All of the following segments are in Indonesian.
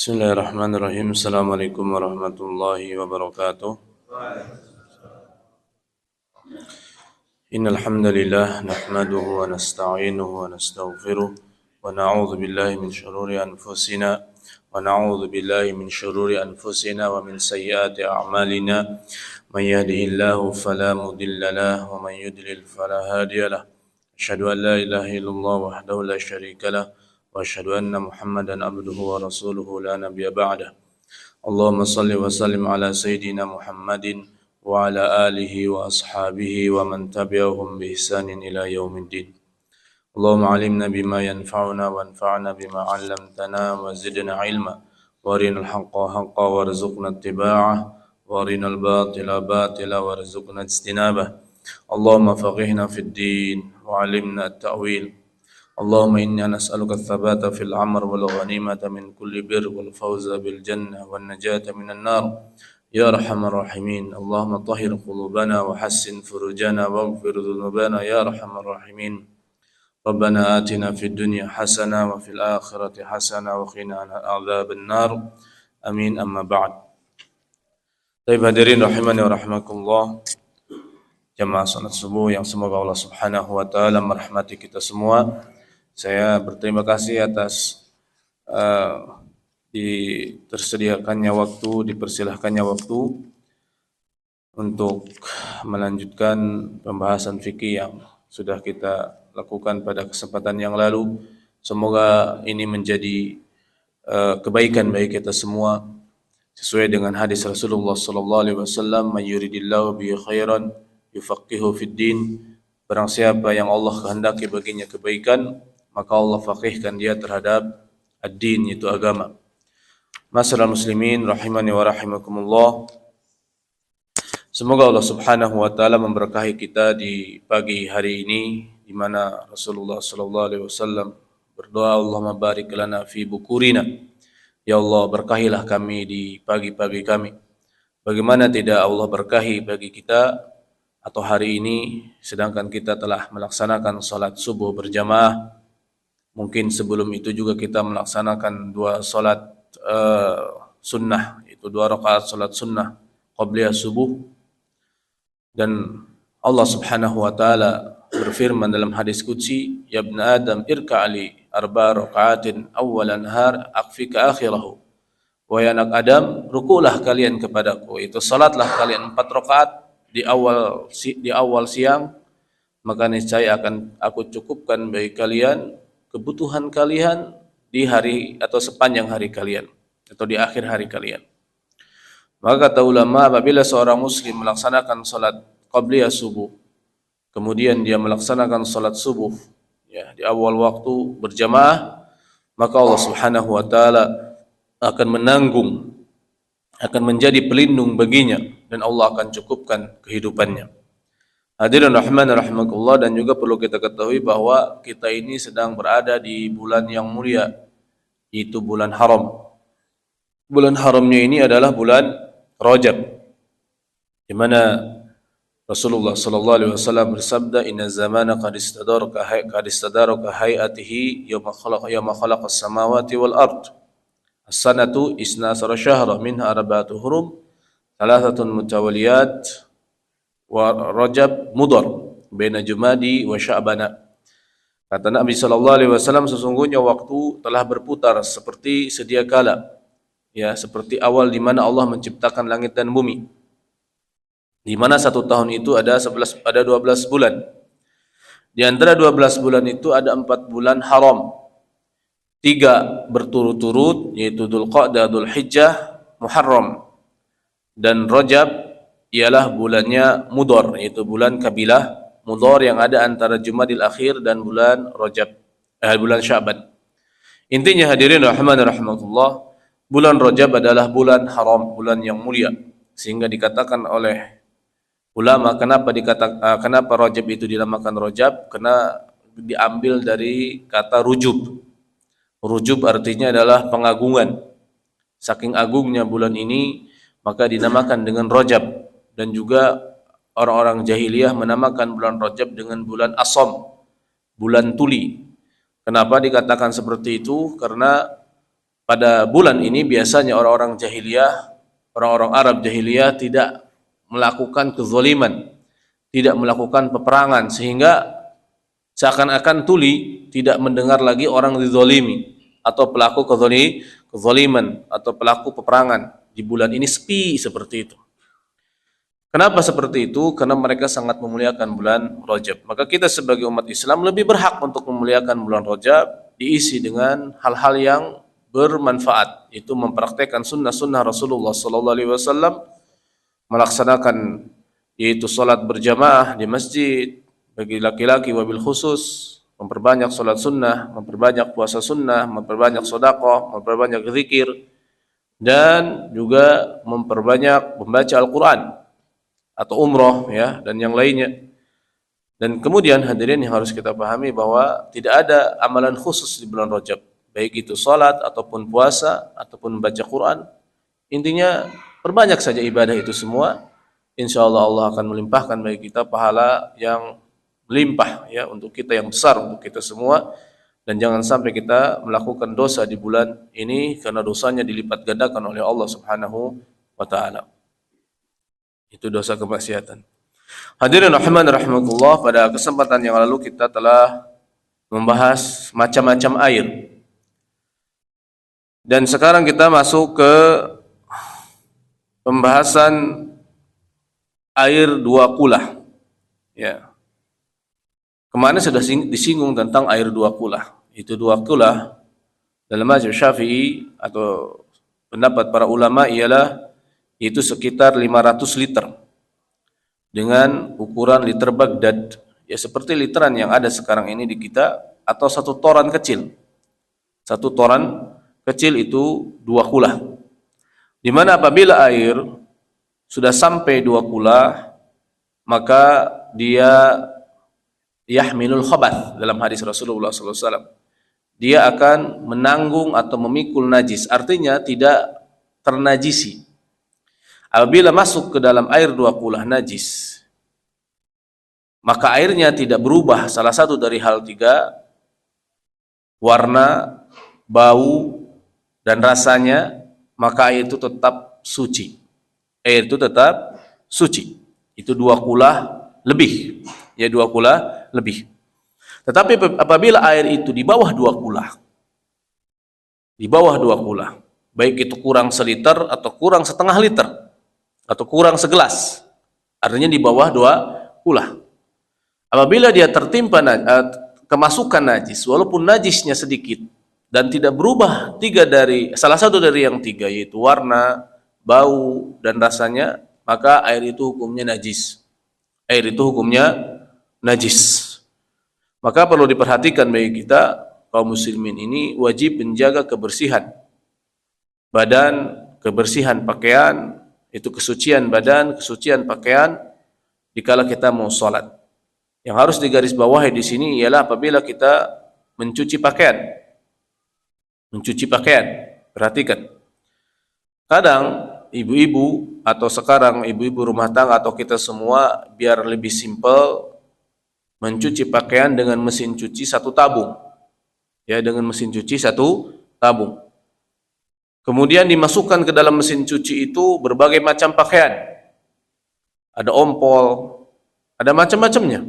Bismillahirrahmanirrahim. Assalamualaikum warahmatullahi wabarakatuh. Innal hamdalillah nahmaduhu wa nasta'inuhu wa nastaghfiruh wa na'udzu billahi min shururi anfusina wa min sayyiati a'malina. May yahdihillahu fala mudilla lahu wa man yudlil fala hadiya lahu. Asyhadu an la ilaha illallah wahdahu la syarika lahu wa asyhadu anna Muhammadan abduhu wa rasuluhu la nabiyya ba'dah. Allahumma salli wa sallim ala sayyidina Muhammadin wa ala alihi wa ashabihi wa man tabi'ahum bi ihsanin ila yaumiddin. Allahumma alimna bima yanfa'una wa anfa'na bima 'allamtana wa zidna ilma wa arinal haqqa haqqa warzuqna ittiba'ah wa arinal batila batila warzuqna ijtinabah. Allahumma faqihna fid din wa 'allimna at-ta'wil. اللهم إنا نسألك الثبات في العمر والغنيمة من كل بر والفوز بالجنة والنجاة من النار يا أرحم الراحمين. اللهم طهر قلوبنا وحسن فرجنا واغفر ذنوبنا يا أرحم الراحمين. ربنا آتنا في الدنيا حسنة وفي الآخرة حسنة وقنا عذاب النار آمين. أما بعد. Baik hadirin rahimani wa rahimakumullah, jamaah salat subuh yang semoga Allah Subhanahu wa taala merahmati kita semua. Saya berterima kasih atas dipersilahkannya waktu untuk melanjutkan pembahasan fikih yang sudah kita lakukan pada kesempatan yang lalu. Semoga ini menjadi kebaikan bagi kita semua sesuai dengan hadis Rasulullah sallallahu alaihi wasallam, "May yuridillahu bihi khairan yufaqihu fid din." Barang siapa yang Allah kehendaki baginya kebaikan, maka Allah faqihkan dia terhadap ad-din, yaitu agama. Masyaallah muslimin rahimani wa rahimakumullah. Semoga Allah Subhanahu wa taala memberkahi kita di pagi hari ini, di mana Rasulullah sallallahu alaihi wasallam berdoa, Allahumma barik lana fi bukurina. Ya Allah, berkahilah kami di pagi-pagi kami. Bagaimana tidak Allah berkahi bagi kita atau hari ini sedangkan kita telah melaksanakan salat subuh berjamaah. Mungkin sebelum itu juga kita melaksanakan dua salat sunnah, yaitu 2 rakaat salat sunnah qabliyah subuh. Dan Allah Subhanahu wa taala berfirman dalam hadis qudsi, "Ya ibn Adam irka'li 4 rakaatin awwalan nahar akfika akhirahu." Wahai anak Adam, rukulah kalian kepadaku, itu salatlah kalian 4 rakaat di awal siang, maka niscaya akan aku cukupkan bagi kalian kebutuhan kalian di hari atau sepanjang hari kalian atau di akhir hari kalian. Maka kata ulama, apabila seorang muslim melaksanakan salat qabliyah subuh, kemudian dia melaksanakan salat subuh di awal waktu berjamaah, maka Allah Subhanahu wa taala akan menanggung, akan menjadi pelindung baginya, dan Allah akan cukupkan kehidupannya. Hadirin rahman rahimakumullah, dan juga perlu kita ketahui bahwa kita ini sedang berada di bulan yang mulia, yaitu bulan haram. Bulan haramnya ini adalah bulan Rajab, di mana Rasulullah sallallahu alaihi wasallam bersabda, "Inna zamana qad istadaraka hayatihi yawma khalaqas samawati wal ard. As-sanatu 12 syahra minha 4 hurum, 3 mutawaliyat wa Rajab mudhar baina Jumadi wa Sya'bana." Kata Nabi sallallahu alaihi wasallam, sesungguhnya waktu telah berputar seperti sedia kala, seperti awal di mana Allah menciptakan langit dan bumi, di mana 1 tahun itu ada 12 bulan. Di antara 12 bulan itu ada 4 bulan haram. 3 berturut-turut, yaitu Dzulqa'dah, Dzulhijjah, Muharram, dan Rajab ialah bulannya Mudhar, yaitu bulan kabilah Mudhar yang ada antara Jumadil Akhir dan bulan Rajab, bulan Sya'ban. Intinya hadirin rahman rahimakumullah, bulan Rajab adalah bulan haram, bulan yang mulia, sehingga dikatakan oleh ulama kenapa Rajab itu dinamakan Rajab, karena diambil dari kata rujub. Rujub artinya adalah pengagungan. Saking agungnya bulan ini, maka dinamakan dengan Rajab. Dan juga orang-orang jahiliyah menamakan bulan Rajab dengan bulan Asham, bulan tuli. Kenapa dikatakan seperti itu? Karena pada bulan ini biasanya orang-orang jahiliyah, orang-orang Arab jahiliyah tidak melakukan kezaliman, tidak melakukan peperangan, sehingga seakan-akan tuli tidak mendengar lagi orang dizalimi atau pelaku kezaliman atau pelaku peperangan. Di bulan ini sepi seperti itu. Kenapa seperti itu? Karena mereka sangat memuliakan bulan Rajab. Maka kita sebagai umat Islam lebih berhak untuk memuliakan bulan Rajab, diisi dengan hal-hal yang bermanfaat, itu mempraktekkan sunnah-sunnah Rasulullah SAW, melaksanakan yaitu salat berjamaah di masjid bagi laki-laki wabil khusus, memperbanyak salat sunnah, memperbanyak puasa sunnah, memperbanyak sedekah, memperbanyak zikir, dan juga memperbanyak membaca Al-Quran atau umrah, ya, dan yang lainnya. Dan kemudian hadirin yang harus kita pahami bahwa tidak ada amalan khusus di bulan Rajab, baik itu salat ataupun puasa ataupun membaca Quran. Intinya perbanyak saja ibadah itu semua. Insyaallah Allah akan melimpahkan bagi kita pahala yang melimpah, ya, untuk kita, yang besar untuk kita semua. Dan jangan sampai kita melakukan dosa di bulan ini karena dosanya dilipat gandakan oleh Allah Subhanahu wa taala. Itu dosa kemaksiatan. Hadirin rahimani rahimakumullah, pada kesempatan yang lalu kita telah membahas macam-macam air. Dan sekarang kita masuk ke pembahasan air dua kulah. Ya. Kemarin sudah disinggung tentang air dua kulah. Itu dua kulah dalam mazhab Syafi'i atau pendapat para ulama ialah itu sekitar 500 liter dengan ukuran liter Baghdad, ya seperti literan yang ada sekarang ini di kita, atau satu toran kecil. Satu toran kecil itu dua kulah. Di mana apabila air sudah sampai dua kulah, maka dia yahmilul khabath dalam hadis Rasulullah SAW. Dia akan menanggung atau memikul najis, artinya tidak ternajisi. Apabila masuk ke dalam air dua kulah najis, maka airnya tidak berubah salah satu dari hal tiga: warna, bau, dan rasanya, maka air itu tetap suci. Air itu tetap suci. Itu dua kulah lebih, ya, dua kulah lebih. Tetapi apabila air itu di bawah dua kulah, di bawah dua kulah, baik itu kurang seliter atau kurang setengah liter atau kurang segelas, artinya di bawah dua kulah. Apabila dia tertimpa kemasukan najis, walaupun najisnya sedikit dan tidak berubah salah satu dari yang tiga, yaitu warna, bau, dan rasanya, maka air itu hukumnya najis. Air itu hukumnya najis. Maka perlu diperhatikan bagi kita kaum muslimin ini wajib menjaga kebersihan badan, kebersihan pakaian, itu kesucian badan, kesucian pakaian dikala kita mau salat. Yang harus digarisbawahi di sini ialah apabila kita mencuci pakaian. Mencuci pakaian, perhatikan. Kadang ibu-ibu atau sekarang ibu-ibu rumah tangga atau kita semua biar lebih simpel mencuci pakaian dengan mesin cuci satu tabung. Ya, dengan mesin cuci satu tabung. Kemudian dimasukkan ke dalam mesin cuci itu berbagai macam pakaian. Ada ompol, ada macam-macamnya.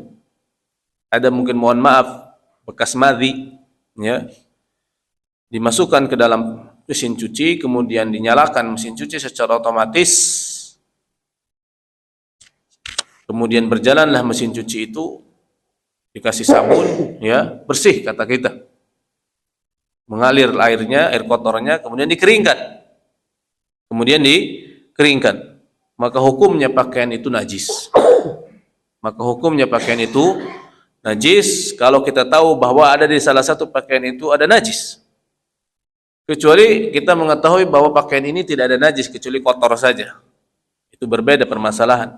Ada mungkin, mohon maaf, bekas madhi, ya. Dimasukkan ke dalam mesin cuci, kemudian dinyalakan mesin cuci secara otomatis. Kemudian berjalanlah mesin cuci itu, dikasih sabun, ya, bersih kata kita. Mengalir airnya, air kotornya, kemudian dikeringkan. Kemudian dikeringkan. Maka hukumnya pakaian itu najis. Maka hukumnya pakaian itu najis kalau kita tahu bahwa ada di salah satu pakaian itu ada najis. Kecuali kita mengetahui bahwa pakaian ini tidak ada najis, kecuali kotor saja. Itu berbeda permasalahan.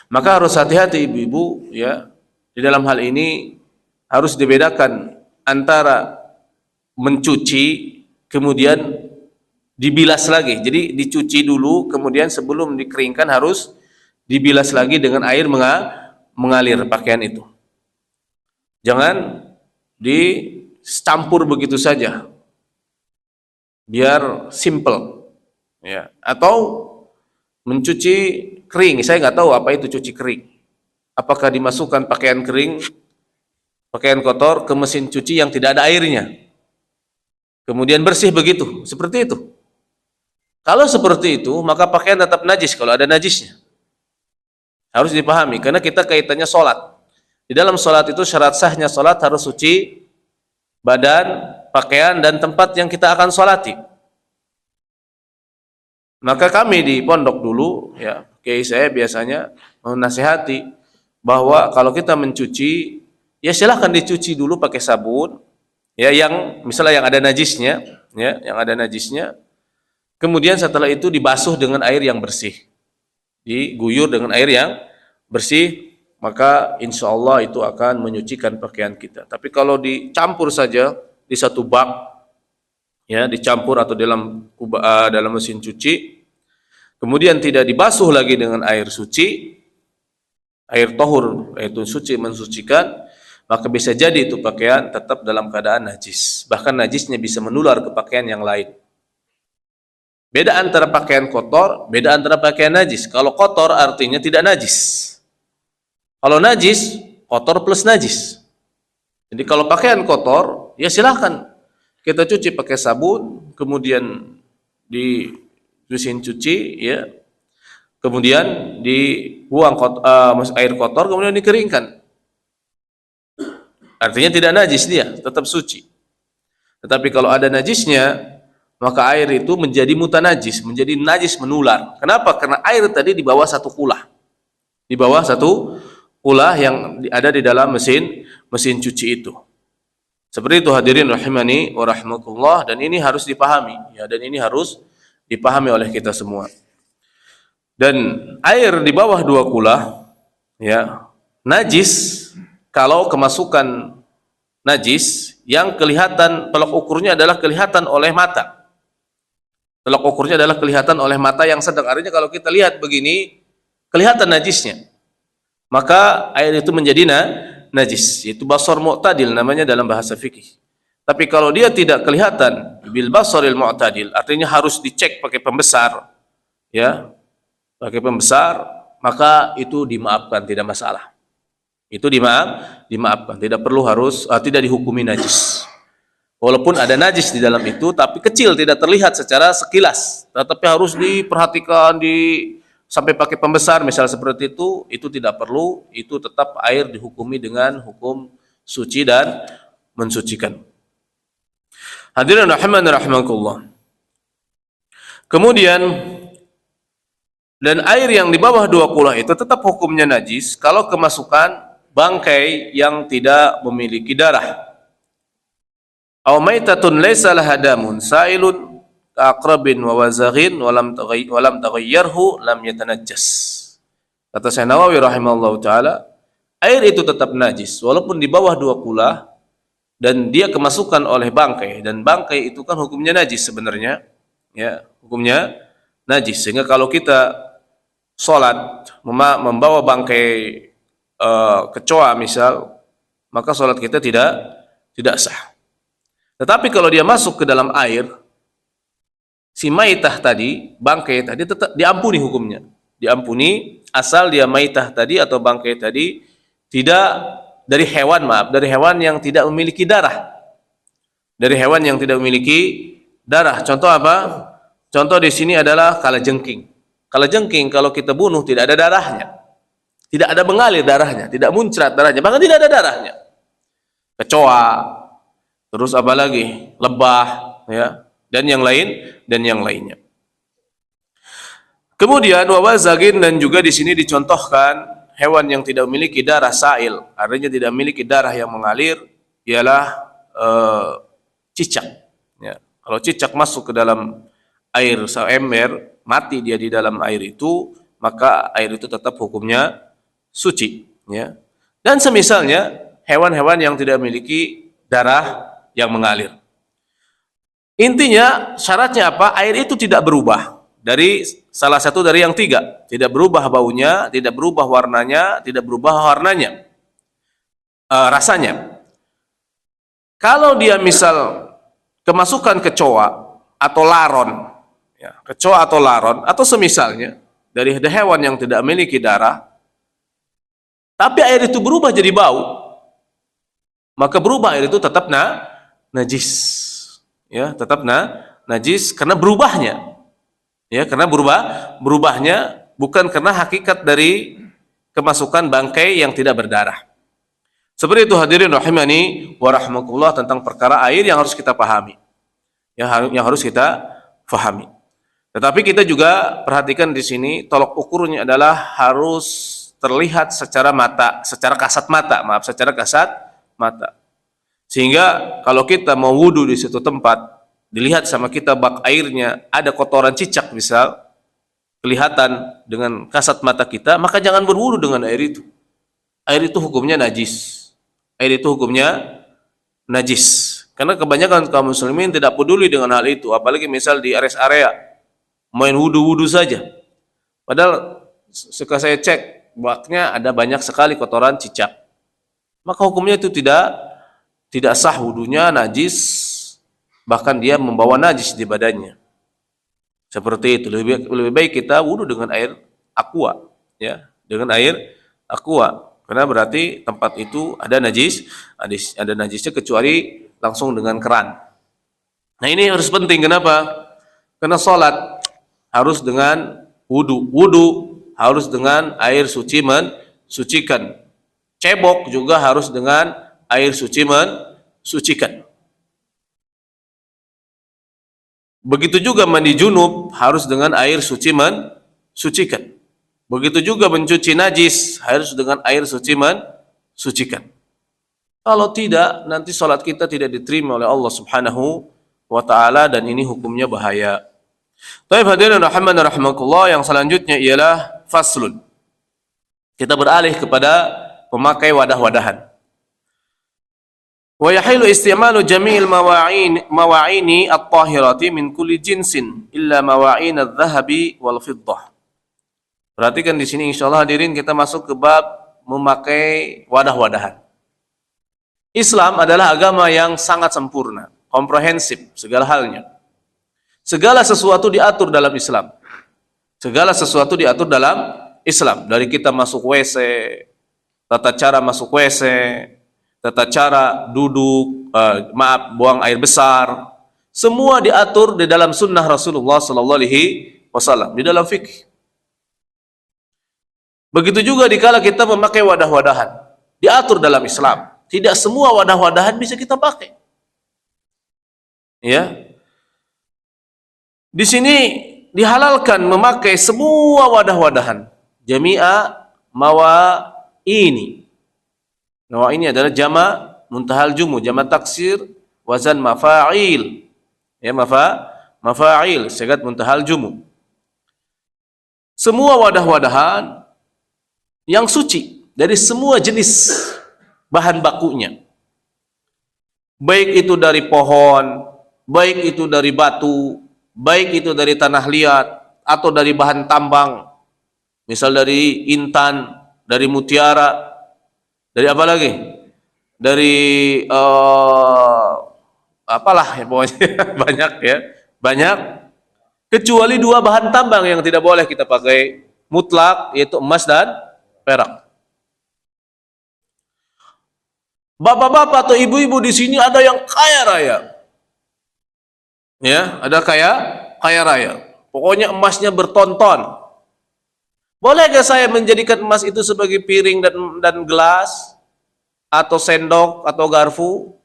Maka harus hati-hati ibu-ibu, ya. Di dalam hal ini harus dibedakan antara mencuci kemudian dibilas lagi. Jadi dicuci dulu, kemudian sebelum dikeringkan harus dibilas lagi dengan air mengalir pakaian itu. Jangan dicampur begitu saja. biar simple, ya. Atau mencuci kering, saya nggak tahu apa itu cuci kering. Apakah dimasukkan pakaian kering, pakaian kotor ke mesin cuci yang tidak ada airnya, kemudian bersih begitu, seperti itu. Kalau seperti itu, maka pakaian tetap najis kalau ada najisnya. Harus dipahami, karena kita kaitannya sholat. Di dalam sholat itu syarat sahnya sholat harus suci badan, pakaian, dan tempat yang kita akan sholati. Maka kami di pondok dulu, ya, kiai saya biasanya menasihati bahwa kalau kita mencuci, ya silahkan dicuci dulu pakai sabun, ya, yang misalnya yang ada najisnya, ya, yang ada najisnya. Kemudian setelah itu dibasuh dengan air yang bersih, diguyur dengan air yang bersih, maka insya Allah itu akan menyucikan pakaian kita. Tapi kalau dicampur saja di satu bak, ya, dicampur atau dalam mesin cuci, kemudian tidak dibasuh lagi dengan air suci, air tohur, yaitu suci, mensucikan, maka bisa jadi itu pakaian tetap dalam keadaan najis. Bahkan najisnya bisa menular ke pakaian yang lain. Beda antara pakaian kotor, beda antara pakaian najis. Kalau kotor artinya tidak najis. Kalau najis, kotor plus najis. Jadi kalau pakaian kotor, ya silahkan kita cuci pakai sabun, kemudian di mesin cuci, ya, kemudian dibuang air kotor, kemudian dikeringkan. Artinya tidak najis dia, tetap suci. Tetapi kalau ada najisnya, maka air itu menjadi mutanajis, menjadi najis menular. Kenapa? Karena air tadi di bawah satu kulah. Di bawah satu kulah yang ada di dalam mesin cuci itu. Seperti itu hadirin rahimani wa rahmatullah, dan ini harus dipahami, ya, dan ini harus dipahami oleh kita semua. Dan air di bawah dua kulah, ya, najis kalau kemasukan najis yang kelihatan, tolak ukurnya adalah kelihatan oleh mata. Tolak ukurnya adalah kelihatan oleh mata yang sedang. Artinya kalau kita lihat begini, kelihatan najisnya, maka air itu menjadi najis. Itu basar mu'tadil namanya dalam bahasa fikih. Tapi kalau dia tidak kelihatan bil basaril mu'tadil, artinya harus dicek pakai pembesar, ya, pakai pembesar, maka itu dimaafkan, tidak masalah. Itu dimaafkan, tidak perlu tidak dihukumi najis. Walaupun ada najis di dalam itu, tapi kecil, tidak terlihat secara sekilas, tetapi harus diperhatikan, sampai pakai pembesar misal seperti itu tidak perlu. Itu tetap air dihukumi dengan hukum suci dan mensucikan. Hadirin rahimani rahimakumullah. Kemudian, dan air yang di bawah dua kulah itu tetap hukumnya najis kalau kemasukan bangkai yang tidak memiliki darah. Aw maitatun laysa laha damun sailun ka'aqrabin wa wazaghin wa lam taghayyarhu lam yatanajjas. Kata Syekh Nawawi rahimahullahu taala, air itu tetap najis walaupun di bawah dua kulah dan dia kemasukan oleh bangkai, dan bangkai itu kan hukumnya najis sebenarnya, ya, hukumnya najis. Sehingga kalau kita salat membawa bangkai kecoa misal, maka salat kita tidak sah. Tetapi kalau dia masuk ke dalam air, si maitah tadi, bangkai tadi, tetap diampuni hukumnya. Diampuni asal dia maitah tadi atau bangkai tadi tidak dari hewan, dari hewan yang tidak memiliki darah. Dari hewan yang tidak memiliki darah. Contoh apa? Contoh di sini adalah kalajengking. Kalajengking kalau kita bunuh tidak ada darahnya. Tidak ada mengalir darahnya, tidak muncrat darahnya, bahkan tidak ada darahnya. Kecoa, terus apa lagi? Lebah, ya, dan yang lainnya. Kemudian wawazagin, dan juga di sini dicontohkan hewan yang tidak memiliki darah sail, artinya tidak memiliki darah yang mengalir, ialah cicak. Ya. Kalau cicak masuk ke dalam air seember, mati dia di dalam air itu, maka air itu tetap hukumnya suci. Ya. Dan semisalnya hewan-hewan yang tidak memiliki darah yang mengalir. Intinya syaratnya apa? Air itu tidak berubah dari salah satu dari yang tiga. Tidak berubah baunya, tidak berubah warnanya, tidak berubah rasanya. Kalau dia misal kemasukan kecoa atau laron, ya, kecoa atau laron atau semisalnya dari hewan yang tidak memiliki darah, tapi air itu berubah jadi bau, maka berubah air itu tetap najis, ya, tetap najis karena berubahnya, ya, karena berubahnya bukan karena hakikat dari kemasukan bangkai yang tidak berdarah. Seperti itu hadirin rahimani wa rahmatullah, tentang perkara air yang harus kita pahami, yang harus kita pahami. Tetapi kita juga perhatikan di sini tolok ukurnya adalah harus terlihat secara kasat mata. Sehingga kalau kita mau wudu di suatu tempat, dilihat sama kita bak airnya ada kotoran cicak misal, kelihatan dengan kasat mata kita, maka jangan berwudu dengan air itu. Air itu hukumnya najis. Karena kebanyakan kaum muslimin tidak peduli dengan hal itu, apalagi misal di rest area main wudu-wudu saja. Padahal suka saya cek baknya ada banyak sekali kotoran cicak. Maka hukumnya itu tidak sah wudunya, najis, bahkan dia membawa najis di badannya. Seperti itu, lebih baik kita wudu dengan air aqua, ya, dengan air aqua, karena berarti tempat itu ada najisnya kecuali langsung dengan keran. Nah, ini harus penting. Kenapa? Karena sholat harus dengan wudu harus dengan air suci mensucikan. Cebok juga harus dengan air suci mensucikan. Begitu juga mandi junub harus dengan air suci mensucikan. Begitu juga mencuci najis harus dengan air suci mensucikan. Kalau tidak, nanti salat kita tidak diterima oleh Allah Subhanahu wa taala, dan ini hukumnya bahaya. Baik hadirin rahiman rahimakumullah, yang selanjutnya ialah faslun. Kita beralih kepada pemakai wadah-wadahan. Wa yahilu istimalu jami'il mawa'ini at-tahirati min kulli jinsin illa mawa'in adh-dhahabi wal fiddah. Perhatikan di sini insyaallah hadirin, kita masuk ke bab memakai wadah-wadahan. Islam adalah agama yang sangat sempurna, komprehensif segala halnya. Segala sesuatu diatur dalam Islam. Dari kita masuk WC, tata cara masuk WC, tata cara duduk, buang air besar, semua diatur di dalam sunnah Rasulullah sallallahu alaihi wasallam, di dalam fikih. Begitu juga dikala kita memakai wadah-wadahan, diatur dalam Islam. Tidak semua wadah-wadahan bisa kita pakai. Ya. Di sini dihalalkan memakai semua wadah-wadahan. Jami'a mawa'ini. Mawa'ini adalah jama' muntahal jumu, jama' taksir, wazan mafa'il. Ya, mafa'il, segat muntahal jumu. Semua wadah-wadahan yang suci dari semua jenis bahan bakunya, baik itu dari pohon, baik itu dari batu, baik itu dari tanah liat atau dari bahan tambang, misal dari intan, dari mutiara, dari apa lagi, dari apalah ya, pokoknya banyak, kecuali dua bahan tambang yang tidak boleh kita pakai mutlak, yaitu emas dan perak. Bapak-bapak atau ibu-ibu di sini ada yang kaya raya, ya, ada kaya raya. Pokoknya emasnya bertonton. Boleh gak saya menjadikan emas itu sebagai piring dan gelas, atau sendok atau garpu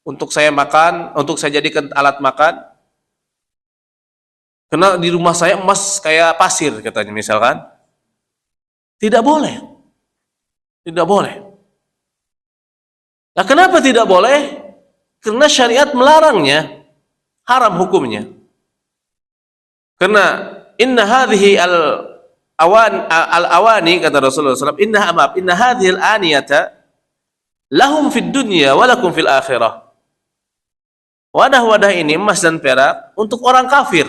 untuk saya makan, untuk saya jadikan alat makan? Karena di rumah saya emas kayak pasir katanya misalkan. Tidak boleh. Nah, kenapa tidak boleh? Karena syariat melarangnya, haram hukumnya. Karena inna hadhihi al-awani, kata Rasulullah SAW, inna hadhihi al-aniyata lahum fid dunya wa lakum fil akhirah. Wadah-wadah ini, emas dan perak, untuk orang kafir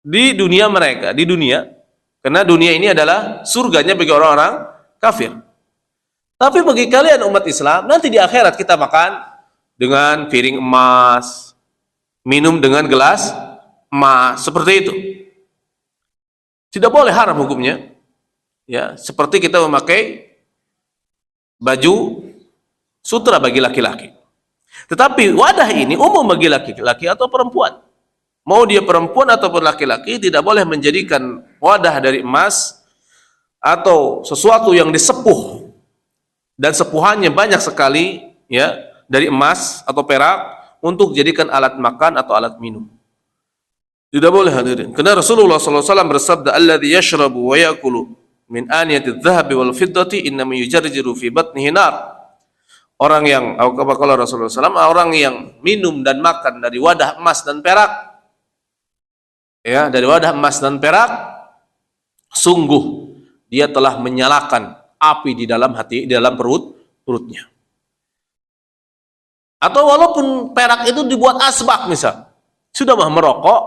di dunia mereka, di dunia. Karena dunia ini adalah surganya bagi orang-orang kafir. Tapi bagi kalian umat Islam, nanti di akhirat kita makan dengan piring emas, minum dengan gelas emas seperti itu. Tidak boleh, haram hukumnya. Ya, seperti kita memakai baju sutra bagi laki-laki. Tetapi wadah ini umum bagi laki-laki atau perempuan. Mau dia perempuan ataupun laki-laki, tidak boleh menjadikan wadah dari emas atau sesuatu yang disepuh dan sepuhannya banyak sekali, ya, dari emas atau perak untuk jadikan alat makan atau alat minum. Tidak boleh, hadirin. Karena Rasulullah SAW bersabda, "Alladzi yashrabu wa yakulu min aniyati adh-dhahabi wal fiddati innama yujarjiru fi batnihi nar." Orang yang, kalau Rasulullah SAW, orang yang minum dan makan dari wadah emas dan perak, ya, dari wadah emas dan perak, sungguh dia telah menyalakan api di dalam hati, di dalam perutnya. Atau walaupun perak itu dibuat asbak, misal sudah mah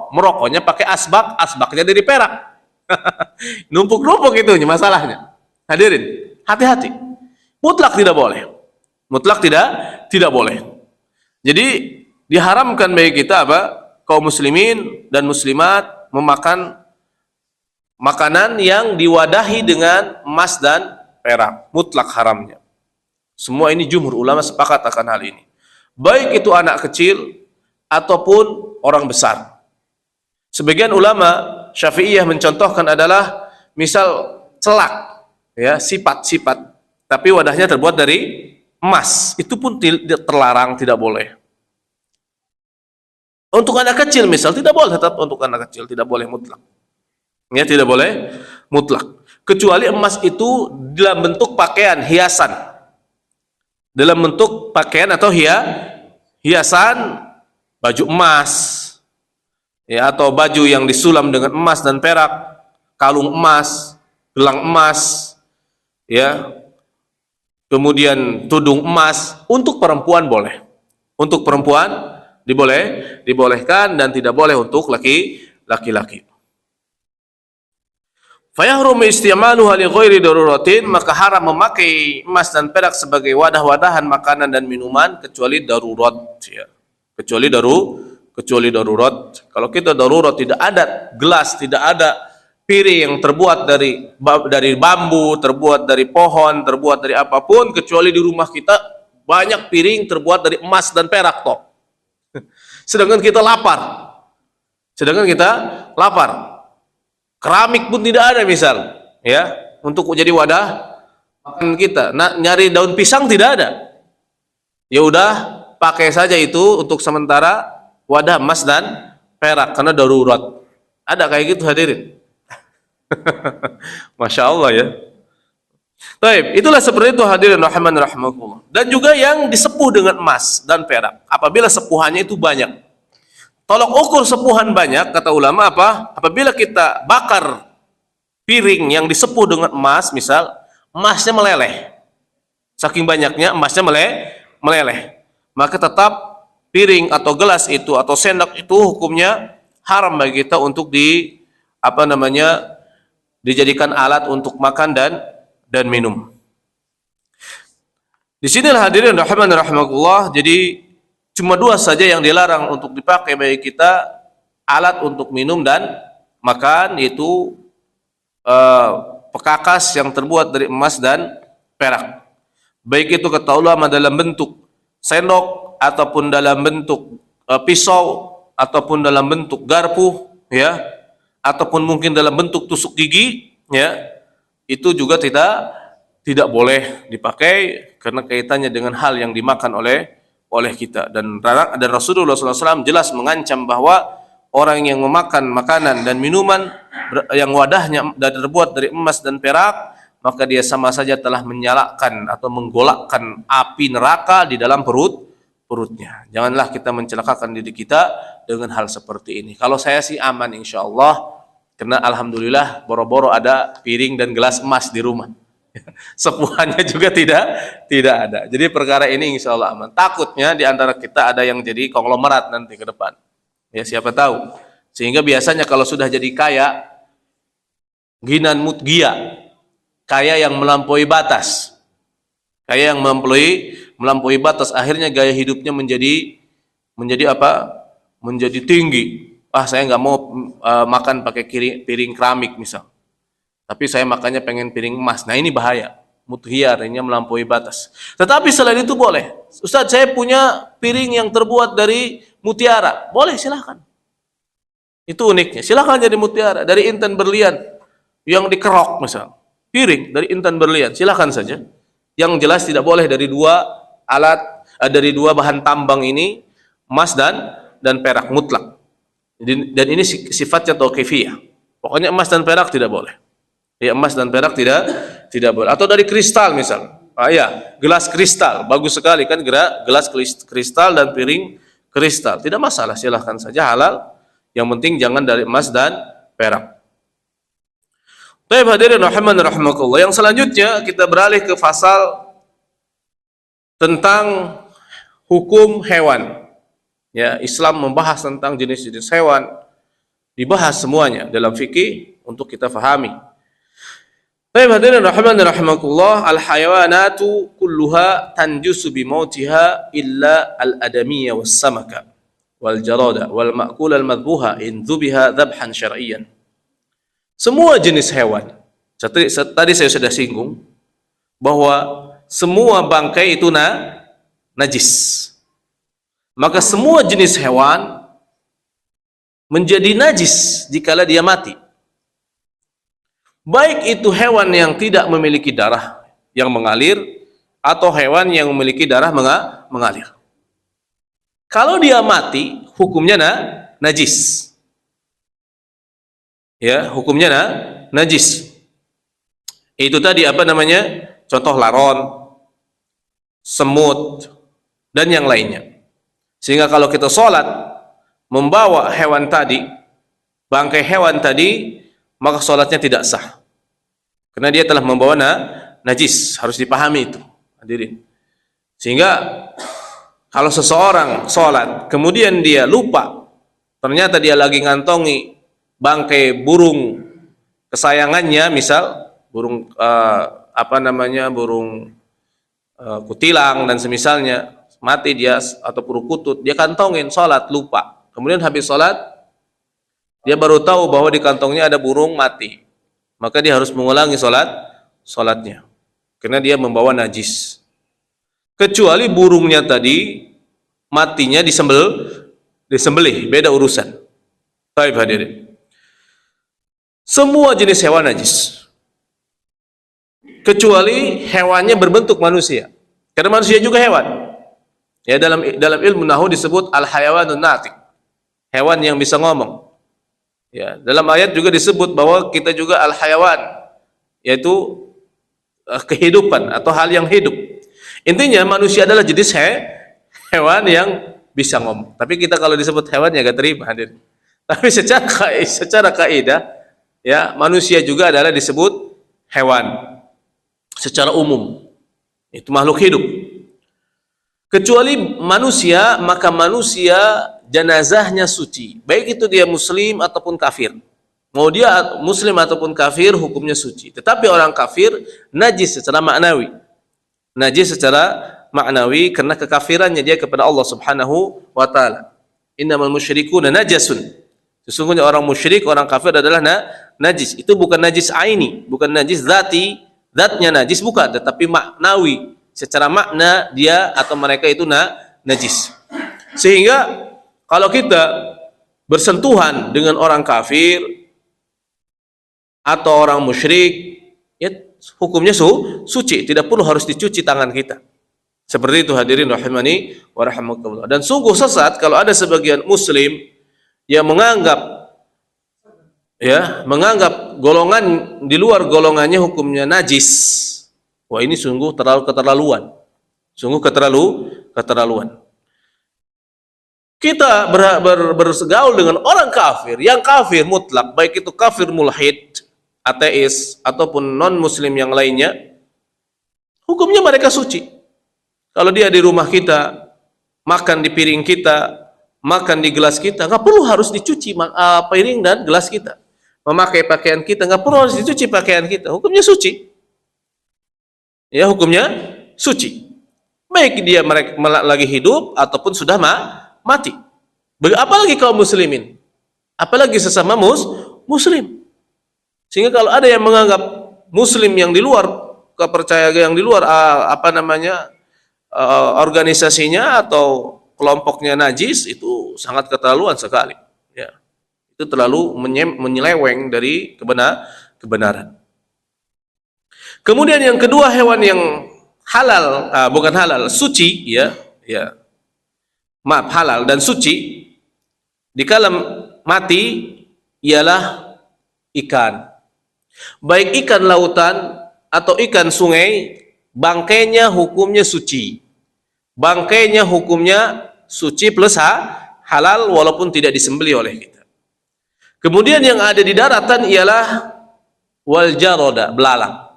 merokoknya pakai asbak, asbaknya dari perak. Numpuk-numpuk itu masalahnya. Hadirin, hati-hati. Mutlak tidak boleh. Mutlak tidak boleh. Jadi diharamkan bagi kita kaum muslimin dan muslimat memakan makanan yang diwadahi dengan emas dan perak. Mutlak haramnya. Semua ini jumhur ulama sepakat akan hal ini. Baik itu anak kecil ataupun orang besar. Sebagian ulama Syafi'iyah mencontohkan adalah misal celak, ya, sifat-sifat, tapi wadahnya terbuat dari emas, itu pun terlarang, tidak boleh. Untuk anak kecil misal tidak boleh, tetap untuk anak kecil tidak boleh mutlak. Ya, tidak boleh mutlak. Kecuali emas itu dalam bentuk pakaian hiasan. Dalam bentuk pakaian atau hiasan, baju emas, ya, atau baju yang disulam dengan emas dan perak, kalung emas, gelang emas, ya, kemudian tudung emas. Untuk perempuan boleh, untuk perempuan dibolehkan, dan tidak boleh untuk laki-laki. Fayahrum isti'maluha li ghairi daruratin, maka haram memakai emas dan perak sebagai wadah-wadahan makanan dan minuman kecuali darurat, ya. Kecuali darurat. Kalau kita darurat, tidak ada gelas, tidak ada piring yang terbuat dari bambu, terbuat dari pohon, terbuat dari apapun, kecuali di rumah kita banyak piring terbuat dari emas dan perak toh. Sedangkan kita lapar. Keramik pun tidak ada misal, ya, untuk jadi wadah makan kita. Nah, nyari daun pisang tidak ada. Ya udah, pakai saja itu untuk sementara wadah emas dan perak karena darurat. Ada kayak gitu, hadirin. Masya Allah, ya. Baik, itulah seperti itu, hadirin rahimakumullah. Dan juga yang disepuh dengan emas dan perak, apabila sepuhannya itu banyak. Tolok ukur sepuhan banyak, kata ulama apa? Apabila kita bakar piring yang disepuh dengan emas, misal emasnya meleleh, saking banyaknya emasnya meleleh, maka tetap piring atau gelas itu atau sendok itu hukumnya haram bagi kita untuk dijadikan alat untuk makan dan minum. Di sinilah hadirin rahimakumullah, jadi cuma dua saja yang dilarang untuk dipakai bagi kita alat untuk minum dan makan, yaitu pekakas yang terbuat dari emas dan perak. Baik itu kata ulama dalam bentuk sendok ataupun dalam bentuk pisau ataupun dalam bentuk garpu, ya, ataupun mungkin dalam bentuk tusuk gigi, ya, itu juga tidak boleh dipakai karena kaitannya dengan hal yang dimakan oleh kita. Dan Rasulullah SAW jelas mengancam bahwa orang yang memakan makanan dan minuman yang wadahnya terbuat dari emas dan perak, maka dia sama saja telah menyalakan atau menggolakkan api neraka di dalam perutnya. Janganlah kita mencelakakan diri kita dengan hal seperti ini. Kalau saya sih aman insya Allah, karena alhamdulillah boro-boro ada piring dan gelas emas di rumah. Sepuhannya juga tidak ada. Jadi perkara ini insya Allah aman. Takutnya di antara kita ada yang jadi konglomerat nanti ke depan. Ya, siapa tahu. Sehingga biasanya kalau sudah jadi kaya, ginan mutgia, kaya yang melampaui batas. Kaya yang melampaui batas, akhirnya gaya hidupnya menjadi apa? menjadi tinggi. Saya nggak mau makan pakai piring keramik misal, tapi saya makannya pengen piring emas. Nah ini bahaya, muthiar, ini melampaui batas. Tetapi selain itu boleh. Ustaz, saya punya piring yang terbuat dari mutiara, boleh, silahkan. Itu uniknya, silahkan jadi mutiara, dari intan berlian yang dikerok misal, piring dari intan berlian, silahkan saja. Yang jelas tidak boleh dari dari dua bahan tambang ini, emas dan perak, mutlak. Dan ini sifatnya tauqifiyah. Pokoknya emas dan perak tidak boleh. Ya, emas dan perak tidak boleh. Atau dari kristal misal. Gelas kristal, bagus sekali kan, gelas kristal dan piring kristal. Tidak masalah, silahkan saja, halal. Yang penting jangan dari emas dan perak. Baik hadirin rahimakumullah. Yang selanjutnya kita beralih ke pasal tentang hukum hewan. Ya, Islam membahas tentang jenis-jenis hewan, dibahas semuanya dalam fikih untuk kita fahami. Baik hadirin rahimakumullah, al-hayawanatu kulluha tanjusu bimautiha illa al-adamiyya was-samaka wal jarada wal ma'kul al-madbuha in dhubiha dhabhan syar'iyyan. Semua jenis hewan, tadi saya sudah singgung bahwa semua bangkai itu najis. Maka semua jenis hewan menjadi najis jikalau dia mati. Baik itu hewan yang tidak memiliki darah yang mengalir atau hewan yang memiliki darah mengalir. Kalau dia mati, hukumnya najis. Ya, hukumnya najis. Itu tadi contoh laron, semut, dan yang lainnya. Sehingga kalau kita sholat membawa hewan tadi, bangkai hewan tadi, maka sholatnya tidak sah. Karena dia telah membawa najis, harus dipahami itu, hadirin. Sehingga kalau seseorang sholat, kemudian dia lupa, ternyata dia lagi ngantongi bangkai burung kesayangannya, misal burung burung kutilang dan semisalnya, mati dia, atau perukutut, dia kantongin, sholat lupa, kemudian habis sholat dia baru tahu bahwa di kantongnya ada burung mati, maka dia harus mengulangi sholatnya karena dia membawa najis, kecuali burungnya tadi matinya disembelih, beda urusan. Baik hadirin, semua jenis hewan najis kecuali hewannya berbentuk manusia, karena manusia juga hewan. Ya, dalam ilmu nahwu disebut al-hayawanun natiq, hewan yang bisa ngomong. Ya, dalam ayat juga disebut bahwa kita juga al-hayawan, yaitu kehidupan atau hal yang hidup. Intinya manusia adalah jenis hewan yang bisa ngomong. Tapi kita kalau disebut hewan ya gak terima, hadir. Tapi secara kaidah, ya, manusia juga adalah disebut hewan secara umum. Itu makhluk hidup. Kecuali manusia, maka manusia jenazahnya suci, baik itu dia muslim ataupun kafir. Mau dia muslim ataupun kafir, hukumnya suci. Tetapi orang kafir najis secara maknawi. Najis secara maknawi karena kekafirannya dia kepada Allah Subhanahu wa taala. Innamal musyrikuuna najasun. Sesungguhnya orang musyrik, orang kafir adalah najis. Itu bukan najis aini, bukan najis zatnya najis bukan, tetapi maknawi. Secara makna dia atau mereka itu najis. Sehingga kalau kita bersentuhan dengan orang kafir atau orang musyrik, ya hukumnya suci, tidak perlu harus dicuci tangan kita. Seperti itu hadirin rahimani wa rahimakumullah. Dan sungguh sesat kalau ada sebagian muslim yang menganggap golongan di luar golongannya hukumnya najis. Wah, ini sungguh keterlaluan. Sungguh keterlaluan. Kita bersegaul dengan orang kafir, yang kafir mutlak, baik itu kafir mulhid, ateis, ataupun non-muslim yang lainnya, hukumnya mereka suci. Kalau dia di rumah kita, makan di piring kita, makan di gelas kita, nggak perlu harus dicuci piring dan gelas kita. Memakai pakaian kita, nggak perlu harus dicuci pakaian kita, hukumnya suci. Ya, hukumnya suci. Baik dia mereka lagi hidup ataupun sudah mati. Apalagi kaum muslimin, apalagi sesama muslim. Sehingga kalau ada yang menganggap muslim yang di luar, kepercayaan yang di luar organisasinya atau kelompoknya najis, itu sangat keterlaluan sekali, ya. Itu terlalu menyeleweng dari kebenaran. Kemudian yang kedua, hewan yang halal, bukan halal, suci, halal dan suci di kala mati ialah ikan. Baik ikan lautan atau ikan sungai, bangkainya hukumnya suci. Bangkainya hukumnya suci plus halal walaupun tidak disembelih oleh kita. Kemudian yang ada di daratan ialah wal jaroda, belalang.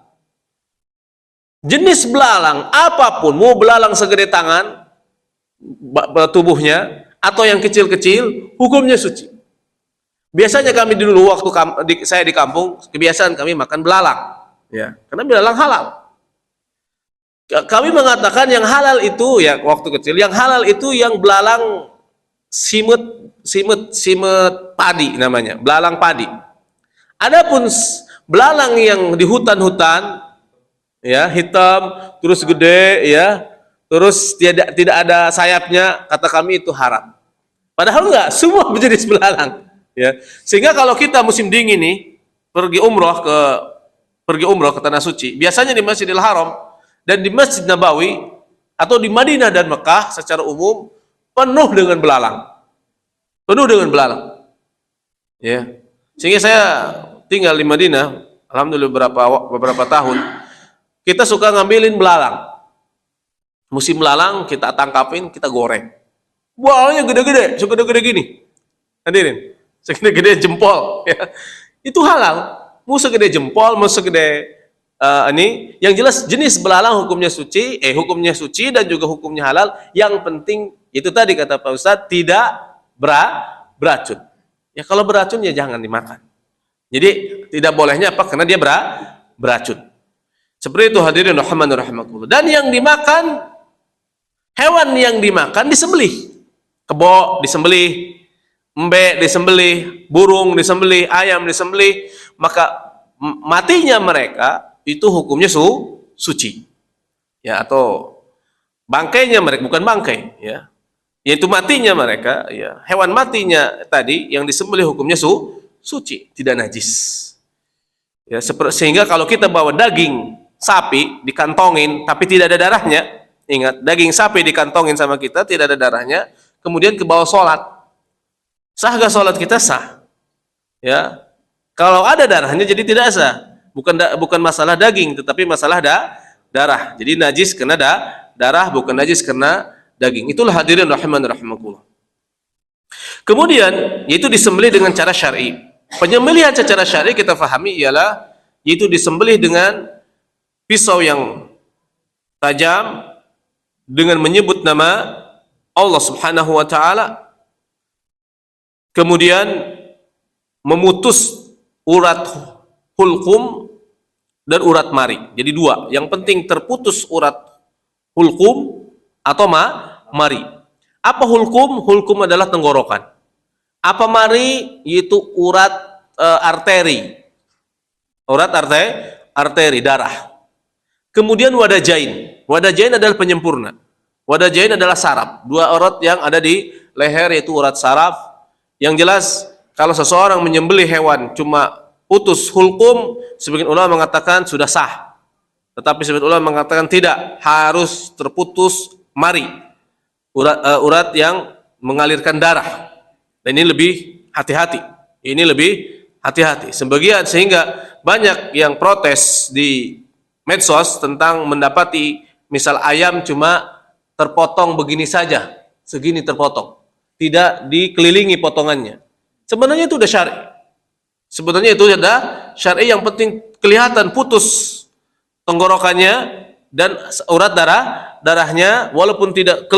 Jenis belalang apapun, mau belalang segede tangan tubuhnya atau yang kecil-kecil, hukumnya suci. Biasanya kami dulu waktu saya di kampung, kebiasaan kami makan belalang, ya, karena belalang halal. Kami mengatakan yang halal itu, ya, waktu kecil, yang halal itu yang belalang simet padi namanya, belalang padi. Adapun belalang yang di hutan-hutan, ya, hitam terus gede, ya, terus tidak ada sayapnya, kata kami itu haram. Padahal enggak, semua berjenis belalang, ya. Sehingga kalau kita musim dingin nih pergi umroh ke tanah suci, biasanya di Masjidil Haram dan di Masjid Nabawi atau di Madinah dan Mekah secara umum penuh dengan belalang. Penuh dengan belalang. Ya. Sehingga saya tinggal di Madinah, alhamdulillah beberapa tahun, kita suka ngambilin belalang. Musim belalang kita tangkapin, kita goreng. Buahnya gede-gede, segede-gede gini. Hadirin, segede-gede jempol, ya. Itu halal. Mau segede jempol, mau segede ini, yang jelas jenis belalang hukumnya suci dan juga hukumnya halal. Yang penting itu tadi kata Pak Ustadz, tidak beracun. Ya kalau beracun ya jangan dimakan. Jadi tidak bolehnya apa? Karena dia beracun. Seperti itu hadirin rahimakumullah. Dan yang dimakan, hewan yang dimakan disembelih. Kebo disembelih, embe disembelih, burung disembelih, ayam disembelih, maka matinya mereka itu hukumnya suci, ya, atau bangkainya mereka, bukan bangkai, ya, yaitu matinya mereka, ya, hewan matinya tadi yang disembelih hukumnya suci, tidak najis, ya. Sehingga kalau kita bawa daging sapi dikantongin tapi tidak ada darahnya, ingat, daging sapi dikantongin sama kita tidak ada darahnya, kemudian ke bawah sholat, sah gak sholat kita? Sah, ya. Kalau ada darahnya jadi tidak sah. Bukan masalah daging, tetapi masalah darah. Jadi najis kena darah, bukan najis kena daging. Itulah hadirin rahimakumullah. Kemudian yaitu disembelih dengan cara syar'i. Penyembelihan secara syar'i kita fahami ialah yaitu disembelih dengan pisau yang tajam dengan menyebut nama Allah Subhanahu wa taala. Kemudian memutus urat hulqum dan urat mari. Jadi dua. Yang penting terputus urat hulqum atau mari. Apa hulqum? Hulqum adalah tenggorokan. Apa mari? Yaitu urat arteri. Urat arteri, darah. Kemudian wadajain. Wadajain adalah penyempurna. Wadajain adalah saraf. Dua urat yang ada di leher yaitu urat saraf. Yang jelas kalau seseorang menyembelih hewan cuma putus hulqum, sebagian ulama mengatakan sudah sah. Tetapi sebagian ulama mengatakan tidak, harus terputus mari, urat yang mengalirkan darah. Dan ini lebih hati-hati. Ini lebih hati-hati. Sebagian sehingga banyak yang protes di medsos tentang mendapati misal ayam cuma terpotong begini saja, segini terpotong, tidak dikelilingi potongannya. Sebenarnya itu sudah syar'i. Sebenarnya itu sudah syar'i, yang penting kelihatan putus tenggorokannya dan urat darahnya, walaupun tidak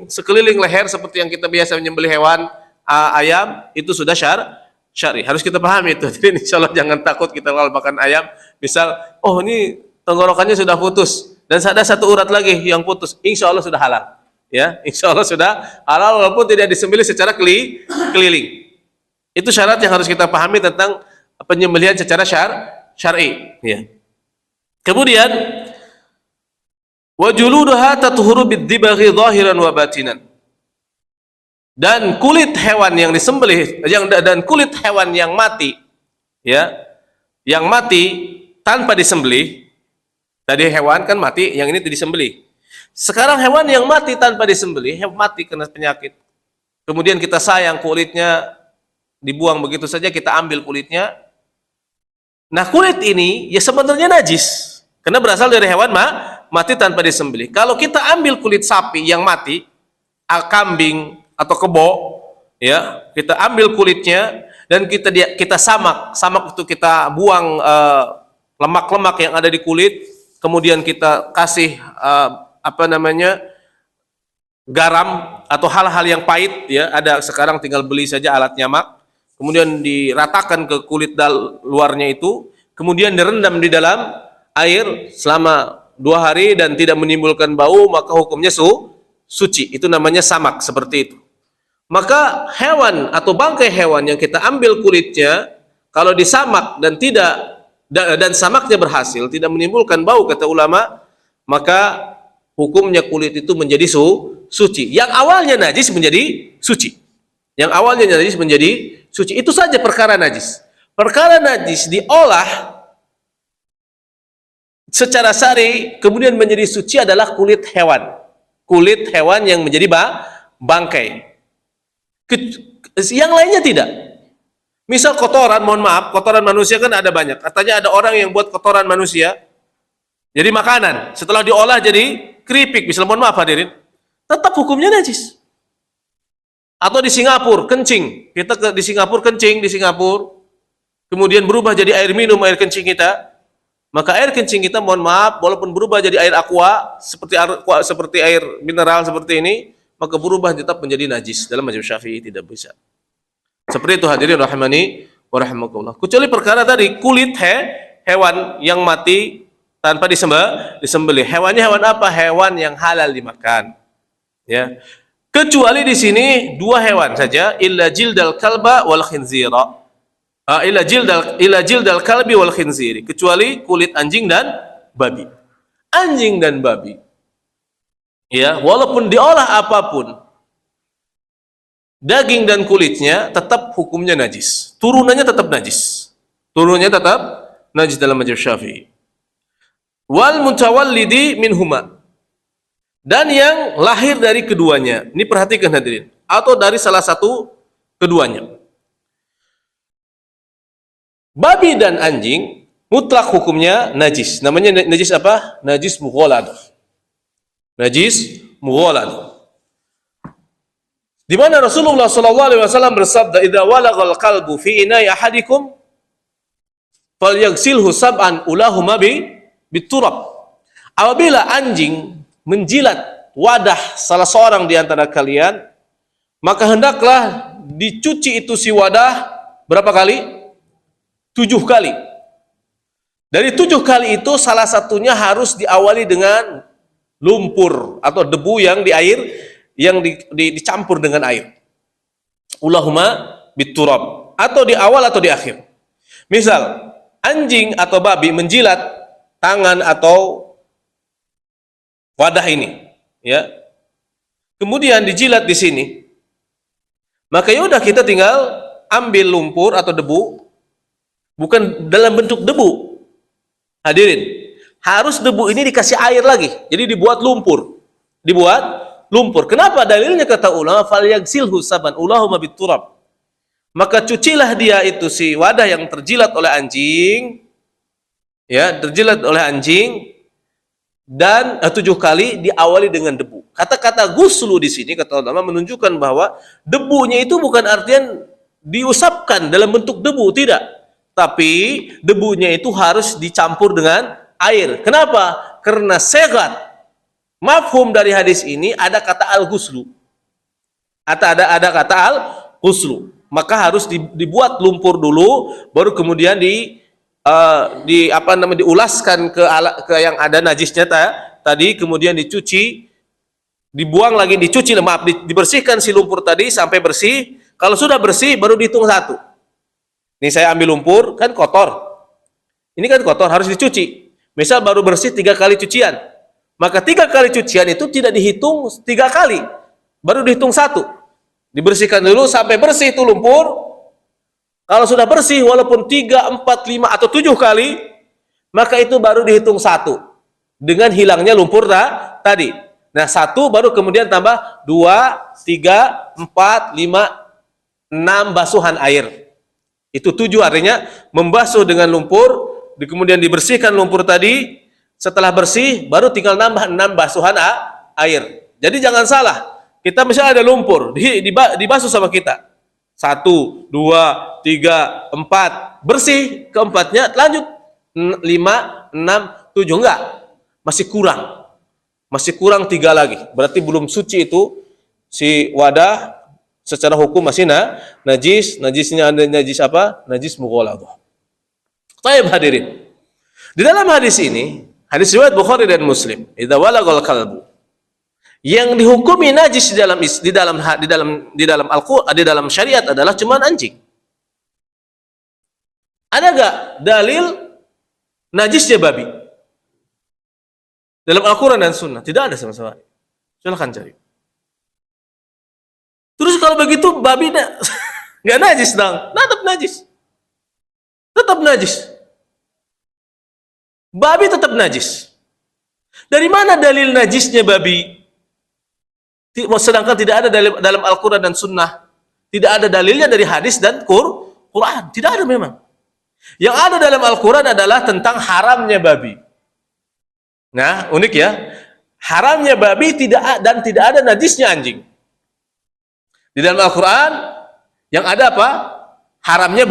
sekeliling leher seperti yang kita biasa menyembelih hewan ayam, itu sudah syar'i. Harus kita pahami itu. Jadi insyaallah jangan takut kita kalau makan ayam, misal ini tenggorokannya sudah putus dan ada satu urat lagi yang putus, insyaallah sudah halal. ya insya Allah sudah halal walaupun tidak disembelih secara keliling. Itu syarat yang harus kita pahami tentang penyembelihan secara syar'i. Ya. Kemudian wajuluduha tathuru bidzibaghi zahiran wa batinan. Dan kulit hewan yang disembelih dan kulit hewan yang mati, ya, yang mati tanpa disembelih. Tadi hewan kan mati, yang ini disembelih. Sekarang hewan yang mati tanpa disembelih, hewan mati kena penyakit. Kemudian kita sayang kulitnya dibuang begitu saja, kita ambil kulitnya. Nah, kulit ini ya sebenarnya najis karena berasal dari hewan mati tanpa disembelih. Kalau kita ambil kulit sapi yang mati, kambing atau kebo, ya, kita ambil kulitnya dan kita samak itu kita buang lemak-lemak yang ada di kulit. Kemudian kita kasih garam atau hal-hal yang pahit, ya, ada sekarang tinggal beli saja alat nyamak, kemudian diratakan ke kulit luarnya itu, kemudian direndam di dalam air selama 2 hari dan tidak menimbulkan bau, maka hukumnya suci. Itu namanya samak, seperti itu. Maka hewan atau bangkai hewan yang kita ambil kulitnya, kalau disamak dan samaknya berhasil, tidak menimbulkan bau, kata ulama, maka hukumnya kulit itu menjadi suci. Yang awalnya najis menjadi suci. Yang awalnya najis menjadi suci. Itu saja perkara najis. Perkara najis diolah secara syar'i kemudian menjadi suci adalah kulit hewan. Kulit hewan yang menjadi bangkai. Yang lainnya tidak. Misal kotoran, mohon maaf, kotoran manusia kan ada banyak. Katanya ada orang yang buat kotoran manusia jadi makanan. Setelah diolah jadi keripik, misal, mohon maaf hadirin, tetap hukumnya najis. Atau di Singapura, kencing. Kita di Singapura kencing, di Singapura, kemudian berubah jadi air minum, air kencing kita. Maka air kencing kita, mohon maaf, walaupun berubah jadi air aqua, seperti air mineral seperti ini, maka berubah tetap menjadi najis. Dalam mazhab Syafi'i tidak bisa. Seperti itu hadirin rahimani wa rahimakumullah. Kecuali perkara tadi kulit hewan yang mati tanpa disembelih. Hewannya hewan apa? Hewan yang halal dimakan. Ya. Kecuali di sini 2 hewan saja, illa jildal kalba wal khinzira. Illa jildal kalbi wal khinziri. Kecuali kulit anjing dan babi. Anjing dan babi. Ya, walaupun diolah apapun, daging dan kulitnya tetap hukumnya najis. Turunannya tetap najis. Turunannya tetap najis dalam mazhab Syafi'i. Wal mutawallidi minhuma. Dan yang lahir dari keduanya. Ini perhatikan hadirin. Atau dari salah satu keduanya. Babi dan anjing mutlak hukumnya najis. Namanya najis apa? Najis mughalad. Najis mughalad. Di mana Rasulullah sallallahu alaihi wasallam bersabda, "Idza walaghal qalbu fi ina'i ahadikum falyaghsilhu sab'an ulahuma biturab." Apabila anjing menjilat wadah salah seorang di antara kalian, maka hendaklah dicuci itu si wadah berapa kali? 7 kali. Dari 7 kali itu salah satunya harus diawali dengan lumpur atau debu yang di air, yang dicampur dengan air. Ulahuma biturab, atau di awal atau di akhir. Misal anjing atau babi menjilat tangan atau wadah ini, ya, kemudian dijilat di sini, maka yaudah kita tinggal ambil lumpur atau debu, bukan dalam bentuk debu, hadirin, harus debu ini dikasih air lagi, jadi dibuat lumpur. Kenapa? Dalilnya kata ulama, falyaghsilhu saban ulahuma biturab. Maka cucilah dia itu si wadah yang terjilat oleh anjing, ya, terjilat oleh anjing, dan 7 kali diawali dengan debu. Kata-kata guslu di sini kata ulama menunjukkan bahwa debunya itu bukan artian diusapkan dalam bentuk debu, tidak. Tapi debunya itu harus dicampur dengan air. Kenapa? Karena segat. Mafhum dari hadis ini ada kata al-ghuslu. Ada kata al-ghuslu. Maka harus dibuat lumpur dulu, baru kemudian diulaskan ke yang ada najisnya tadi, kemudian dicuci dibuang lagi, dicuci, maaf, dibersihkan si lumpur tadi sampai bersih. Kalau sudah bersih, baru dihitung satu. Ini saya ambil lumpur, kan kotor. Ini kan kotor, harus dicuci. Misal baru bersih 3 kali cucian. Maka 3 kali cucian itu tidak dihitung 3 kali. Baru dihitung satu. Dibersihkan dulu sampai bersih itu lumpur. Kalau sudah bersih, walaupun 3, 4, 5, atau 7 kali, maka itu baru dihitung satu. Dengan hilangnya lumpur tadi. Nah, 1 baru kemudian tambah 2, 3, 4, 5, 6 basuhan air. Itu 7 artinya membasuh dengan lumpur, kemudian dibersihkan lumpur tadi. Setelah bersih, baru tinggal nambah 6 basuhan air. Jadi jangan salah. Kita misalnya ada lumpur, dibasuh sama kita. 1, 2, 3, 4. Bersih, keempatnya lanjut. 5, 6, 7. Enggak. Masih kurang. Masih kurang 3 lagi. Berarti belum suci itu si wadah secara hukum masih najis. Najisnya ada najis apa? Najis mughaladhah. Baik hadirin. Di dalam hadis ini, hadis riwayat Bukhari dan Muslim, idza walagal kalbu, yang dihukumi najis di dalam syariat adalah cuma anjing. Ada enggak dalil najisnya babi? Dalam Al-Quran dan Sunnah tidak ada sama sekali. Silahkan cari. Terus kalau begitu babi nggak najis dong? Tetap najis. Tetap najis. Babi tetap najis. Dari mana dalil najisnya babi? Sedangkan tidak ada dalil dalam Al-Quran dan Sunnah. Tidak ada dalilnya dari hadis dan Quran. Tidak ada memang. Yang ada dalam Al-Quran adalah tentang haramnya babi. Nah, unik ya. Haramnya babi tidak ada najisnya anjing. Di dalam Al-Quran yang ada apa? Haramnya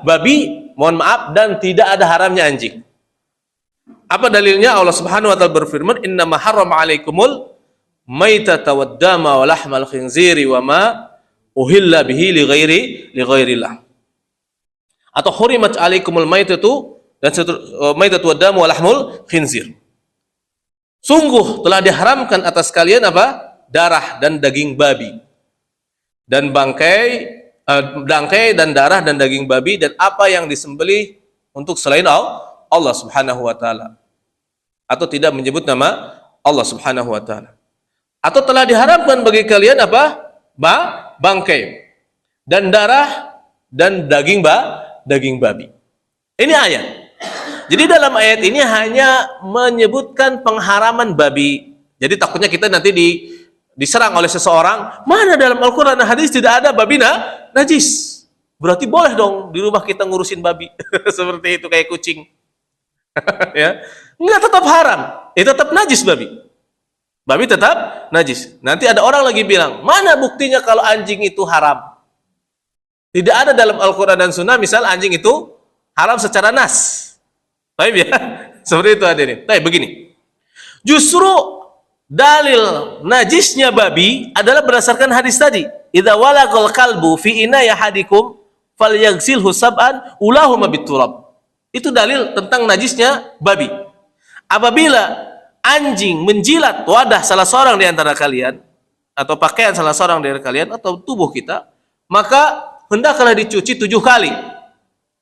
babi, mohon maaf, dan tidak ada haramnya anjing. Apa dalilnya? Allah Subhanahu wa taala berfirman, "Innama harrama 'alaikumul maitata wad-dama wa lahmal khinziri wa ma uhilla bihi li ghairillah." Atau hurimat 'alaikumul maitatu dan maitatu wad-damu wa lahmul khinzir. Sungguh telah diharamkan atas kalian apa? Darah dan daging babi. Dan bangkai dan darah dan daging babi dan apa yang disembelih untuk selain Allah Subhanahu wa taala. Atau tidak menyebut nama Allah Subhanahu wa taala. Atau telah diharamkan bagi kalian apa? Bangkai dan darah dan daging babi. Ini ayat. Jadi dalam ayat ini hanya menyebutkan pengharaman babi. Jadi takutnya kita nanti diserang oleh seseorang. Mana dalam Al-Quran dan hadis tidak ada babi najis? Berarti boleh dong di rumah kita ngurusin babi. Seperti itu, kayak kucing. Ya, enggak, tetap haram. Tetap najis babi. Babi tetap najis. Nanti ada orang lagi bilang, mana buktinya kalau anjing itu haram? Tidak ada dalam Al-Quran dan Sunnah misal anjing itu haram secara nas. Baik ya, seperti itu hadirin. Baik, begini. Justru dalil najisnya babi adalah berdasarkan hadis tadi. Idza walagal kalbu fi inaya hadikum falyaghsilhu sab'an ulahuma biturab. Itu dalil tentang najisnya babi. Apabila anjing menjilat wadah salah seorang di antara kalian atau pakaian salah seorang dari kalian atau tubuh kita, maka hendaklah dicuci 7 kali.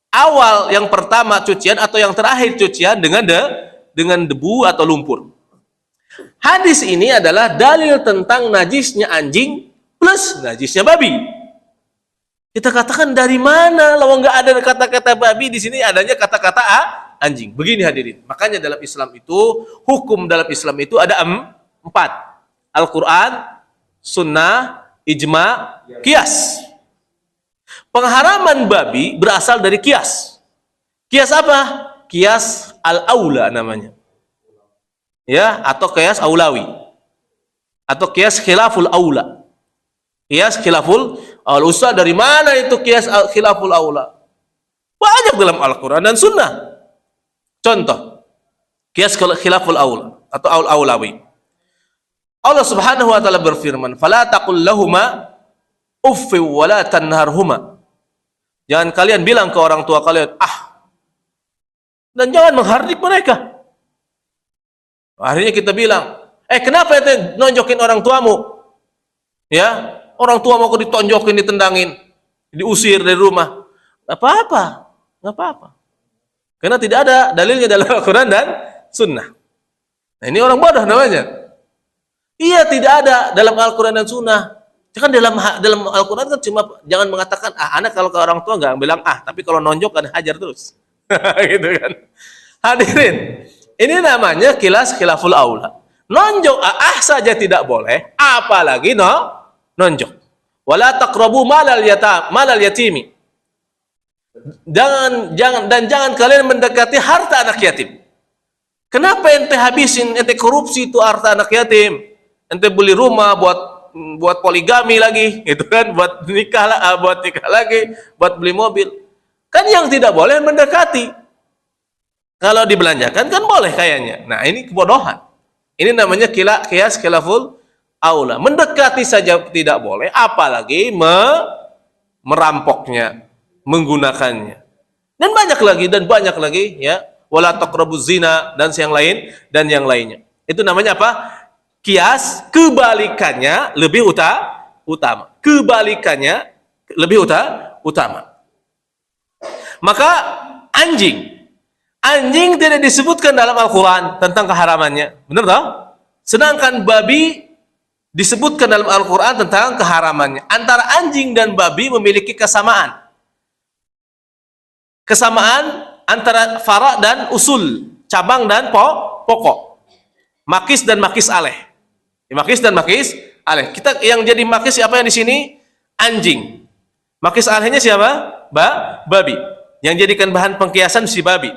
Awal yang pertama cucian atau yang terakhir cucian dengan debu atau lumpur. Hadis ini adalah dalil tentang najisnya anjing plus najisnya babi. Kita katakan dari mana? Kalau nggak ada kata-kata babi, di sini adanya kata-kata anjing. Begini hadirin. Makanya dalam Islam itu, hukum dalam Islam itu ada 4. Al-Quran, Sunnah, Ijma, Qiyas. Pengharaman babi berasal dari Qiyas. Qiyas apa? Qiyas al-aula namanya. Ya, atau Qiyas aulawi. Atau Qiyas khilaful aula. Qiyas khilaful aula. Ustaz, dari mana itu Qiyas khilaful aula? Banyak dalam Al-Quran dan Sunnah. Contoh, Qiyas khilaful aula atau aulawi. Allah Subhanahu wa taala berfirman, "Fala taqul lahuma uffi wa la tanharhuma." Jangan kalian bilang ke orang tua kalian, dan jangan menghardik mereka. Akhirnya kita bilang, Kenapa ente nonjokin orang tuamu? Ya, orang tua mau ditonjokin, ditendangin, diusir dari rumah. Nggak apa-apa, nggak apa-apa. Karena tidak ada dalilnya dalam Al-Quran dan Sunnah. Nah, ini orang bodoh namanya. Iya, tidak ada dalam Al-Quran dan Sunnah. Kan dalam Al-Quran kan cuma jangan mengatakan anak kalau ke orang tua nggak bilang tapi kalau nonjok kan hajar terus. Gitu kan. Hadirin, ini namanya khilaful aula. Nonjok saja tidak boleh, apalagi nonjok. Wala taqrabu malal yatimi. Jangan kalian mendekati harta anak yatim. Kenapa ente habisin, ente korupsi itu harta anak yatim? Ente beli rumah buat poligami lagi, gitu kan? Buat nikah lagi, buat beli mobil. Kan yang tidak boleh mendekati. Kalau dibelanjakan kan boleh kayaknya. Nah, ini kebodohan. Ini namanya khilaful aula. Mendekati saja tidak boleh, apalagi merampoknya, menggunakannya. Dan banyak lagi ya. Wala taqrabuz zina dan yang lainnya. Itu namanya apa? Kias, kebalikannya lebih utama. Kebalikannya lebih utama. Maka anjing tidak disebutkan dalam Al-Quran tentang keharamannya. Benar tak? Sedangkan babi disebutkan dalam Al-Quran tentang keharamannya. Antara anjing dan babi memiliki kesamaan. Kesamaan antara fara' dan usul. Cabang dan pokok. Makis dan makis aleh. Makis dan makis aleh. Kita yang jadi makis siapa yang di sini? Anjing. Makis alehnya siapa? Babi. Yang jadikan bahan pengkiasan si babi.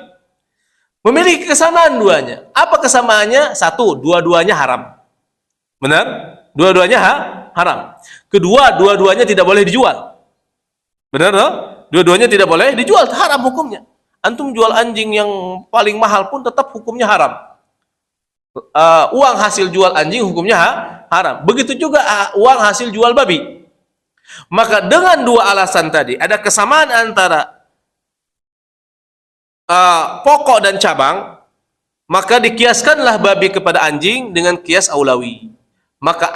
Memiliki kesamaan duanya. Apa kesamaannya? Satu, dua-duanya haram. Benar? Dua-duanya haram. Kedua, dua-duanya tidak boleh dijual. Benar no? Dua-duanya tidak boleh dijual, haram hukumnya. Antum jual anjing yang paling mahal pun tetap hukumnya haram. Uang hasil jual anjing hukumnya haram. Begitu juga uang hasil jual babi. Maka dengan dua alasan tadi, ada kesamaan antara pokok dan cabang, maka dikiaskanlah babi kepada anjing dengan kias aulawi. Maka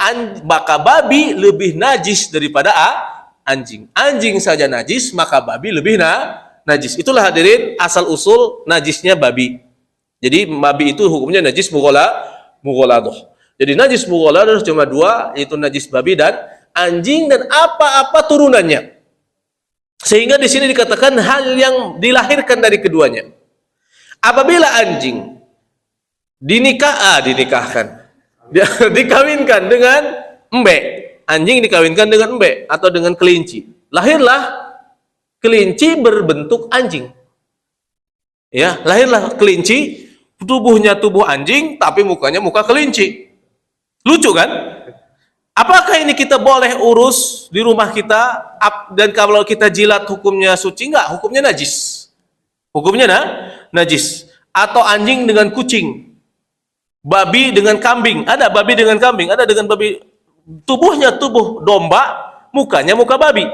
babi lebih najis daripada anjing. Anjing saja najis, maka babi lebih najis. Itulah hadirin asal usul najisnya babi. Jadi babi itu hukumnya najis mughaladah. Jadi najis mughaladah cuma dua, yaitu najis babi dan anjing dan apa-apa turunannya. Sehingga di sini dikatakan hal yang dilahirkan dari keduanya. Apabila anjing dikawinkan dengan embe, anjing dikawinkan dengan embe atau dengan kelinci, lahirlah kelinci berbentuk anjing. Ya, lahirlah kelinci, tubuhnya tubuh anjing tapi mukanya muka kelinci. Lucu kan? Apakah ini kita boleh urus di rumah kita, dan kalau kita jilat hukumnya suci? Enggak, hukumnya najis. Hukumnya najis. Atau anjing dengan kucing, babi dengan kambing. Ada babi dengan kambing, ada dengan babi. Tubuhnya tubuh domba, mukanya muka babi.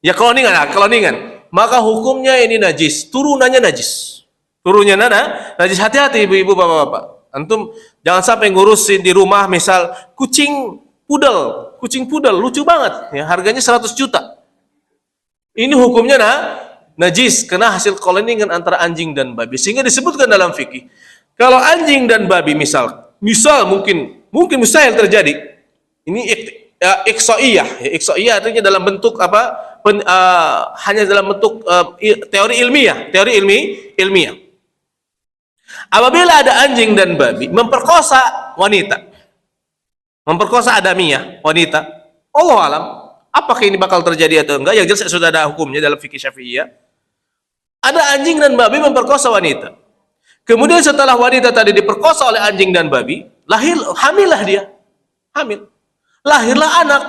Ya kloningan. Maka hukumnya ini najis, turunannya najis. Turunnya najis. Hati-hati ibu-ibu, bapak-bapak. Antum jangan sampai ngurusin di rumah misal kucing pudel lucu banget ya, harganya 100 juta. Ini hukumnya najis karena hasil kloningan antara anjing dan babi. Sehingga disebutkan dalam fikih, kalau anjing dan babi misal mungkin mustahil terjadi. Ini iksa'iyah. Iksa'iyah artinya dalam bentuk hanya dalam bentuk teori ilmiah. Apabila ada anjing dan babi memperkosa adamiyah, wanita, Allah alam, apakah ini bakal terjadi atau enggak? Yang jelas sudah ada hukumnya dalam fikih Syafi'iyah. Ada anjing dan babi memperkosa wanita. Kemudian setelah wanita tadi diperkosa oleh anjing dan babi, hamillah dia. Lahirlah anak,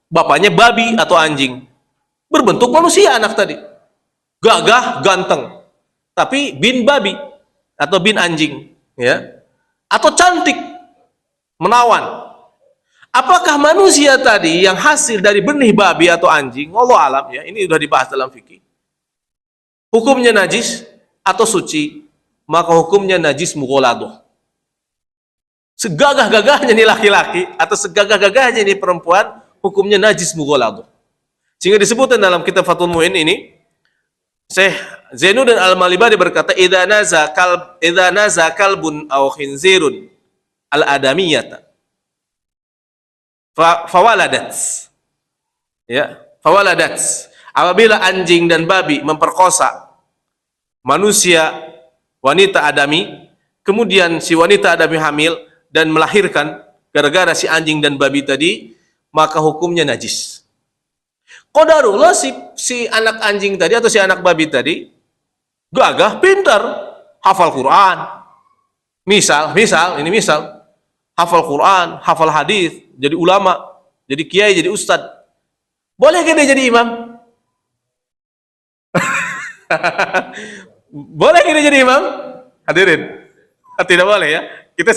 bapaknya babi atau anjing. Berbentuk manusia anak tadi. Gagah, ganteng. Tapi bin babi atau bin anjing, ya, atau cantik, menawan. Apakah manusia tadi yang hasil dari benih babi atau anjing, wallahu alam ya, ini sudah dibahas dalam fikih, hukumnya najis atau suci? Maka hukumnya najis mughaladah. segagah-gagahnya nih laki-laki atau segagah-gagahnya nih perempuan, hukumnya najis mughaladh. Sehingga disebutkan dalam kitab Fathul Mu'in ini, Syekh Zainuddin Al-Malibari berkata, idza naza kalbun aw khinzirun al-adamiyata fawaladat. Ya, fawaladat. Apabila anjing dan babi memperkosa manusia, wanita adami, kemudian si wanita adami hamil dan melahirkan gara-gara si anjing dan babi tadi, maka hukumnya najis. Qadarullah si anak anjing tadi atau si anak babi tadi gagah, pintar, hafal Quran. Misal, hafal Quran, hafal hadis, jadi ulama, jadi kiai, jadi ustad. Boleh dia jadi imam? Boleh dia jadi imam? Hadirin. Tidak boleh ya. Kita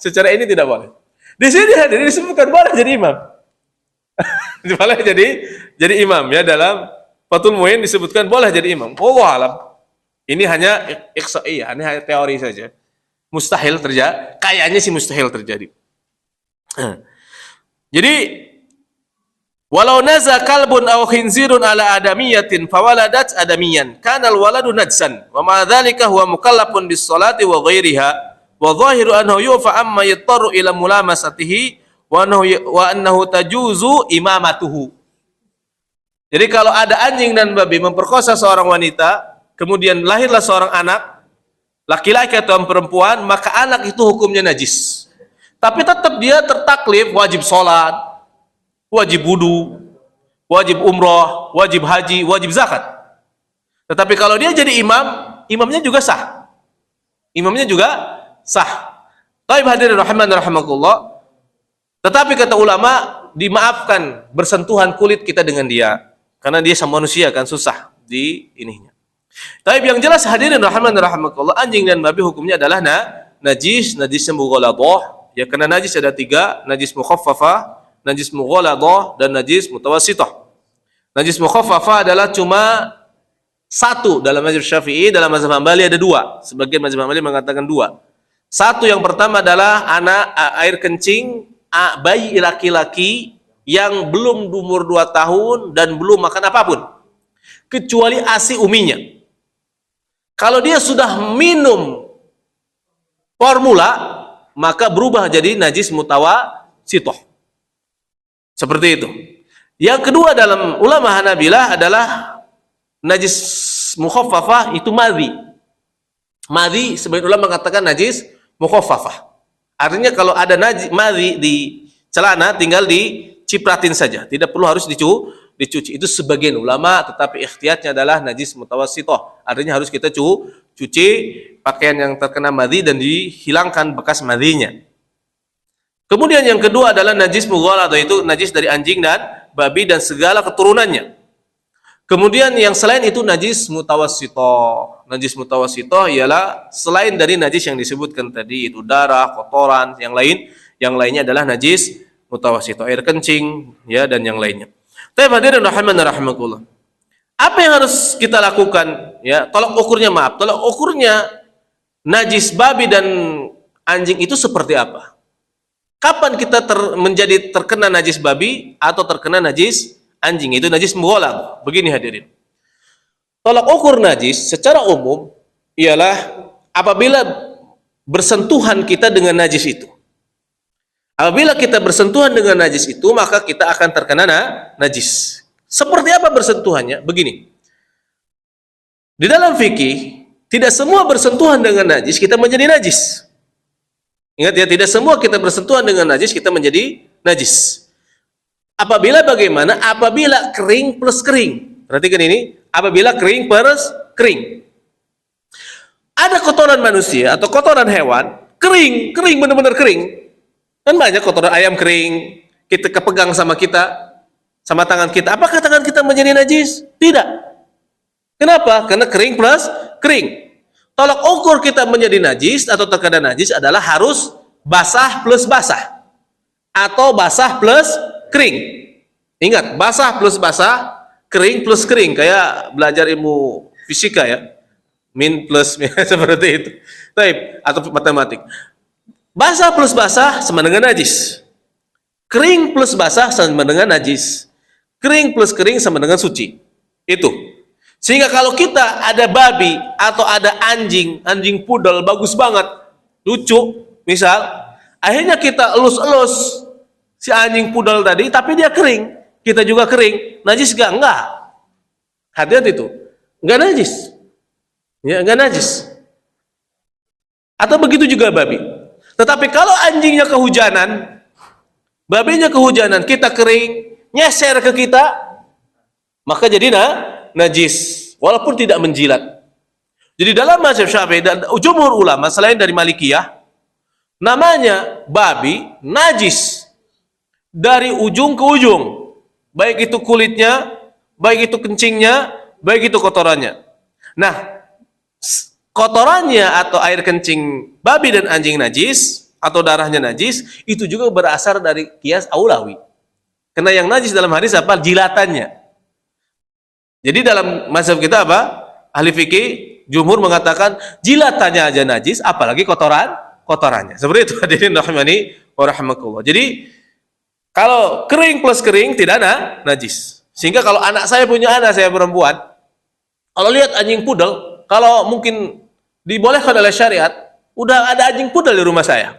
secara ini tidak boleh. Di sini hadirin disebutkan boleh jadi imam. Boleh jadi imam ya, dalam Fathul Mu'in disebutkan boleh jadi imam. Wallahu alam. Ini hanya ikhsa'i, ini hanya teori saja. Mustahil terjadi. Kayaknya sih mustahil terjadi. Jadi walau naza kalbun aw khinzirun ala adamiyatin fawaladat adamiyan kana alwaladu najsan wa ma dzalika huwa mukallafun bis salati wa ghairiha wa dhahiru annahu yufa amma yattaru ila mulamasatihi wa annahu tajuzu imamatuhu. Jadi kalau ada anjing dan babi memperkosa seorang wanita, kemudian lahirlah seorang anak, laki-laki atau perempuan, maka anak itu hukumnya najis. Tapi tetap dia tertaklif wajib sholat, wajib wudu, wajib umroh, wajib haji, wajib zakat. Tetapi kalau dia jadi imam, imamnya juga sah. Imamnya juga sah. Taib hadirin rahiman rahimakumullah. Tetapi kata ulama, dimaafkan bersentuhan kulit kita dengan dia, karena dia sama manusia kan, susah di ininya. Tapi yang jelas hadirin rahiman rahimakumullah, anjing dan babi hukumnya adalah najis mughaladhah. Ya, karena najis ada 3, najis mukhaffafah, najis mughaladhah, dan najis mutawassithah. Najis mukhaffafah adalah cuma 1 dalam mazhab Syafi'i, dalam mazhab Hambali ada 2. Sebagian mazhab Hambali mengatakan 2. 1 yang pertama adalah air kencing bayi laki-laki yang belum umur 2 tahun dan belum makan apapun kecuali ASI uminya. Kalau dia sudah minum formula, maka berubah jadi najis mutawassithah. Seperti itu. Yang kedua dalam ulama Hanabilah adalah najis mukhaffafah, itu madhi. Madhi sebagian ulama mengatakan najis mukhaffafah. Artinya kalau ada najis madhi di celana tinggal dicipratin saja, tidak perlu harus dicuci. Itu sebagian ulama, tetapi ikhtiyatnya adalah najis mutawassithah. Artinya harus kita cuci pakaian yang terkena madhi dan dihilangkan bekas madhinya. Kemudian yang kedua adalah najis mughaladhah, itu najis dari anjing dan babi dan segala keturunannya. Kemudian yang selain itu najis mutawassithah. Najis mutawassithah ialah selain dari najis yang disebutkan tadi, itu darah, kotoran, yang lainnya adalah najis mutawassithah, air kencing ya, dan yang lainnya. Tapi hadirin rahiman rahimakumullah, apa yang harus kita lakukan ya? Tolak ukurnya najis babi dan anjing itu seperti apa? Kapan kita menjadi terkena najis babi atau terkena najis anjing? Itu najis mughaladh. Begini hadirin, tolak ukur najis secara umum ialah apabila bersentuhan kita dengan najis itu. Apabila kita bersentuhan dengan najis itu, maka kita akan terkena najis. Seperti apa bersentuhannya? Begini, di dalam fikih tidak semua bersentuhan dengan najis kita menjadi najis. Ingat ya, tidak semua kita bersentuhan dengan najis kita menjadi najis. Bagaimana? Apabila kering plus kering. Perhatikan ini, apabila kering plus kering. Ada kotoran manusia atau kotoran hewan, kering benar-benar kering. Kan banyak kotoran ayam kering, kita kepegang sama tangan kita. Apakah tangan kita menjadi najis? Tidak. Kenapa? Karena kering plus kering. Tolak ukur kita menjadi najis atau terkena najis adalah harus basah plus basah atau basah plus kering. Ingat, basah plus basah, kering plus kering, kayak belajar ilmu fisika ya. Min plus min seperti itu. Baik, atau matematik. Basah plus basah sama dengan najis. Kering plus basah sama dengan najis. Kering plus kering sama dengan suci. Itu. Sehingga kalau kita ada babi atau ada anjing, anjing pudel bagus banget, lucu, misal, akhirnya kita elus-elus si anjing pudel tadi, tapi dia kering, kita juga kering, najis gak? Enggak. Hati-hati itu, enggak najis. Ya, enggak najis. Atau begitu juga babi. Tetapi kalau anjingnya kehujanan, babinya kehujanan, kita kering, nyeser ke kita, maka jadi najis, walaupun tidak menjilat. Jadi dalam mazhab Syafi'i dan jumhur ulama selain dari Malikiyah, namanya babi najis dari ujung ke ujung, baik itu kulitnya, baik itu kencingnya, baik itu kotorannya. Nah, kotorannya atau air kencing babi dan anjing najis atau darahnya najis, itu juga berasal dari kias aulawi. Karena yang najis dalam hadis apa? Jilatannya. Jadi dalam mazhab kita apa? Ahli fikih jumhur mengatakan jilatannya aja najis, apalagi kotorannya. Seperti itu, hadirin rahimani wa rahimakumullah. Jadi kalau kering plus kering tidak najis. Sehingga kalau anak saya punya anak saya perempuan, kalau lihat anjing pudel, kalau mungkin dibolehkan oleh syariat, udah ada anjing pudel di rumah saya.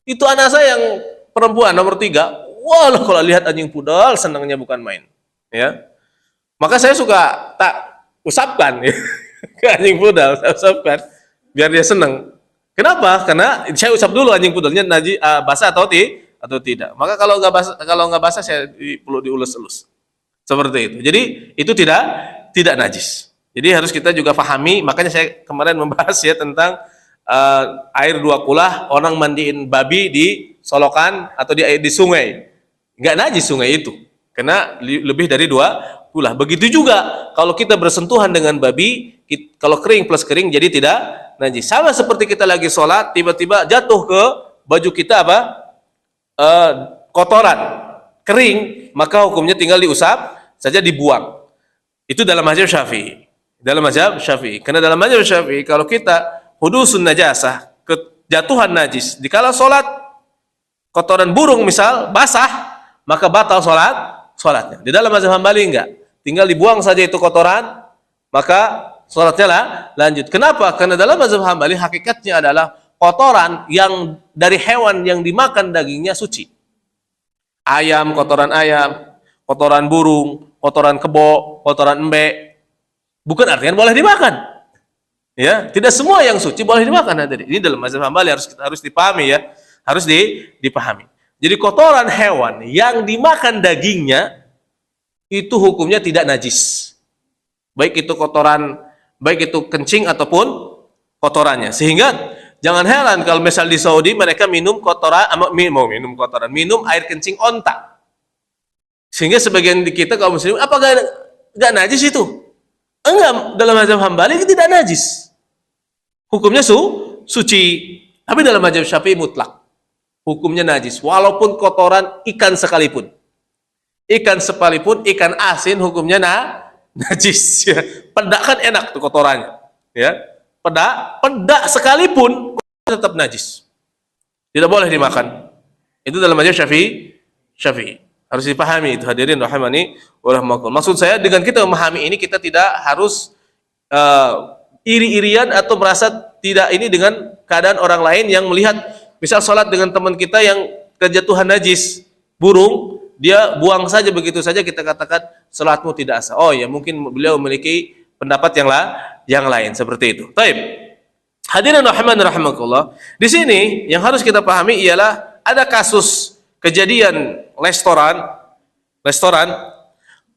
Itu anak saya yang perempuan nomor 3. Wah, kalau lihat anjing pudel senangnya bukan main. Ya. Maka saya suka tak usapkan ya, ke anjing pudel, saya usapkan biar dia senang. Kenapa? Karena saya usap dulu anjing pudelnya basah atau tidak. Maka kalau nggak basah saya perlu diulus-elus. Seperti itu. Jadi itu tidak najis. Jadi harus kita juga pahami. Makanya saya kemarin membahas ya tentang air 2 kulah orang mandiin babi di solokan atau di sungai. Nggak najis sungai itu. Karena lebih dari 2 kulah. Begitu juga kalau kita bersentuhan dengan babi, kalau kering plus kering jadi tidak najis. Sama seperti kita lagi sholat, tiba-tiba jatuh ke baju kita apa? Kotoran, kering, maka hukumnya tinggal diusap saja, dibuang. Itu dalam mazhab Syafi'i. Dalam mazhab Syafi'i. Karena dalam mazhab Syafi'i kalau kita hudusun najasah, kejatuhan najis, dikala sholat kotoran burung misal basah, maka batal sholatnya. Di dalam mazhab Hambali enggak. Tinggal dibuang saja itu kotoran, maka sholatnya lanjut. Kenapa? Karena dalam mazhab Hambali hakikatnya adalah kotoran yang dari hewan yang dimakan dagingnya suci. Ayam, kotoran burung, kotoran kebo, kotoran embek, bukan artinya boleh dimakan. Ya, tidak semua yang suci boleh dimakan. Ini dalam mazhab Hambali harus dipahami ya, harus dipahami. Jadi kotoran hewan yang dimakan dagingnya itu hukumnya tidak najis. Baik itu kotoran, baik itu kencing ataupun kotorannya. Sehingga jangan heran kalau misal di Saudi mereka minum air kencing onta. Sehingga sebagian di kita kaum muslim, apa enggak najis itu? Enggak, dalam mazhab Hambali tidak najis. Hukumnya suci. Tapi dalam mazhab Syafi'i mutlak. Hukumnya najis walaupun kotoran ikan sekalipun. Ikan asin hukumnya najis ya. Pedak kan enak tuh kotorannya ya. Pedak sekalipun tetap najis. Tidak boleh dimakan. Itu dalam mazhab Syafi'i. Harus dipahami itu, hadirin rahimani wa rahimakumullah. Maksud saya dengan kita memahami ini, kita tidak harus iri-irian atau merasa tidak ini dengan keadaan orang lain yang melihat misal sholat dengan teman kita yang kejatuhan najis burung, dia buang saja begitu saja, kita katakan salatmu tidak sah. Oh ya, mungkin beliau memiliki pendapat yang lain seperti itu. Taib. Hadirin rahimani rahimakumullah. Di sini yang harus kita pahami ialah ada kasus kejadian restoran,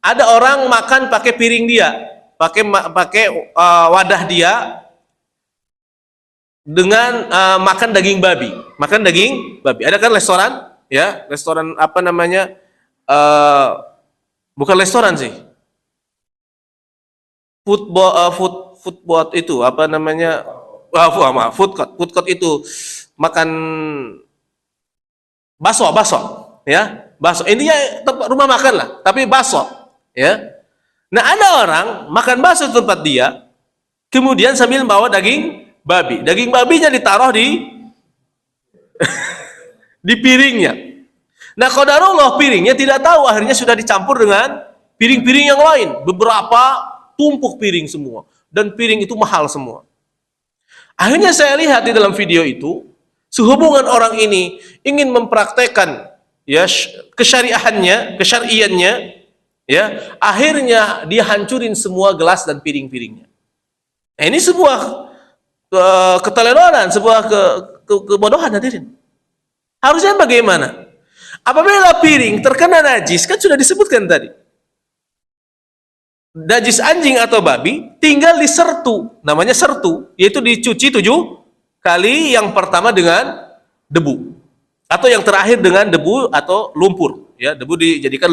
ada orang makan pakai piring dia, pakai wadah dia dengan makan daging babi. Ada kan restoran, ya, restoran apa namanya? Bukan restoran sih. Food court itu apa namanya? Food court itu makan baso, ya, baso. Intinya tempat rumah makan lah, tapi baso, ya. Nah, ada orang makan baso di tempat dia, kemudian sambil bawa daging babi. Daging babinya ditaruh di di piringnya. Nah, qadarullah piringnya tidak tahu, akhirnya sudah dicampur dengan piring-piring yang lain. Beberapa tumpuk piring semua. Dan piring itu mahal semua. Akhirnya saya lihat di dalam video itu, sehubungan orang ini ingin mempraktekkan ya kesyariahannya, kesyariannya, ya, akhirnya dia hancurin semua gelas dan piring-piringnya. Nah, ini sebuah keteledoran, sebuah kebodohan hadirin. Harusnya bagaimana? Apabila piring terkena najis, kan sudah disebutkan tadi, najis anjing atau babi tinggal disertu, namanya sertu, yaitu dicuci 7 kali, yang pertama dengan debu, atau yang terakhir dengan debu atau lumpur, ya, debu dijadikan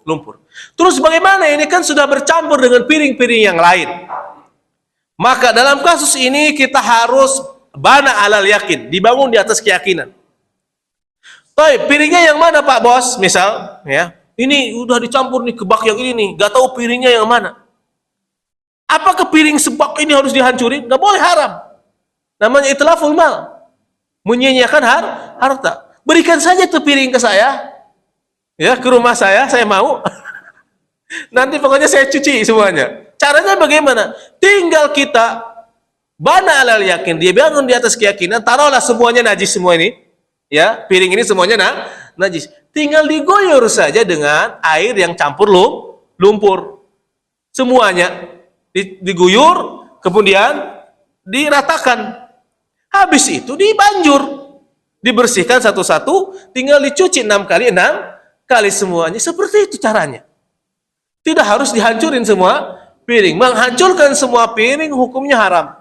lumpur. Terus bagaimana, ini kan sudah bercampur dengan piring-piring yang lain. Maka dalam kasus ini kita harus bana alal yakin, dibangun di atas keyakinan. Piringnya yang mana Pak Bos? Misal, ya, ini udah dicampur nih ke bak yang ini nih, gak tahu piringnya yang mana. Apakah piring sebak ini harus dihancurin? Gak boleh, haram. Namanya itlaful mal, menyia-nyiakan harta. Berikan saja tuh piring ke saya, ya, ke rumah saya mau. Nanti pokoknya saya cuci semuanya. Caranya bagaimana? Tinggal kita bana alal yakin, dia bangun di atas keyakinan, taruhlah semuanya najis semua ini, ya, piring ini semuanya najis. Tinggal digoyor saja dengan air yang campur lumpur. Semuanya diguyur, kemudian diratakan. Habis itu dibanjur, dibersihkan satu-satu, tinggal dicuci 6 kali semuanya. Seperti itu caranya. Tidak harus dihancurin semua piring. Menghancurkan semua piring hukumnya haram.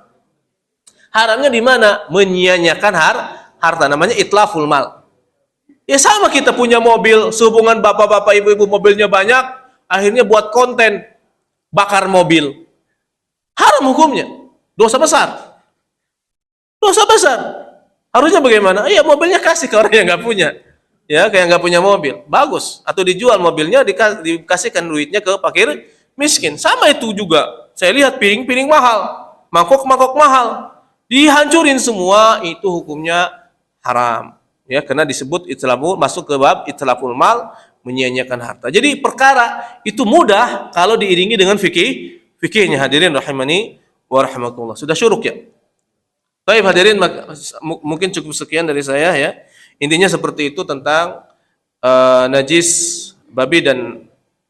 Haramnya di mana? Menyia-nyiakan harta, namanya itlaful mal. Ya sama, kita punya mobil, sehubungan bapak-bapak, ibu-ibu mobilnya banyak, akhirnya buat konten bakar mobil. Haram hukumnya. Dosa besar. Dosa besar. Harusnya bagaimana? Iya, mobilnya kasih ke orang yang nggak punya. Ya, kayak nggak punya mobil. Bagus. Atau dijual mobilnya, dikasihkan duitnya ke fakir miskin. Sama itu juga. Saya lihat piring-piring mahal, mangkok-mangkok mahal, dihancurin semua, itu hukumnya haram. Ya, karena disebut itlaful, masuk ke bab itlaful mal, menyia-nyiakan harta. Jadi perkara itu mudah kalau diiringi dengan fikihnya. Hadirin rahimani wa rahimakumullah. Sudah syuruk ya? Baik hadirin, mungkin cukup sekian dari saya ya. Intinya seperti itu tentang najis babi dan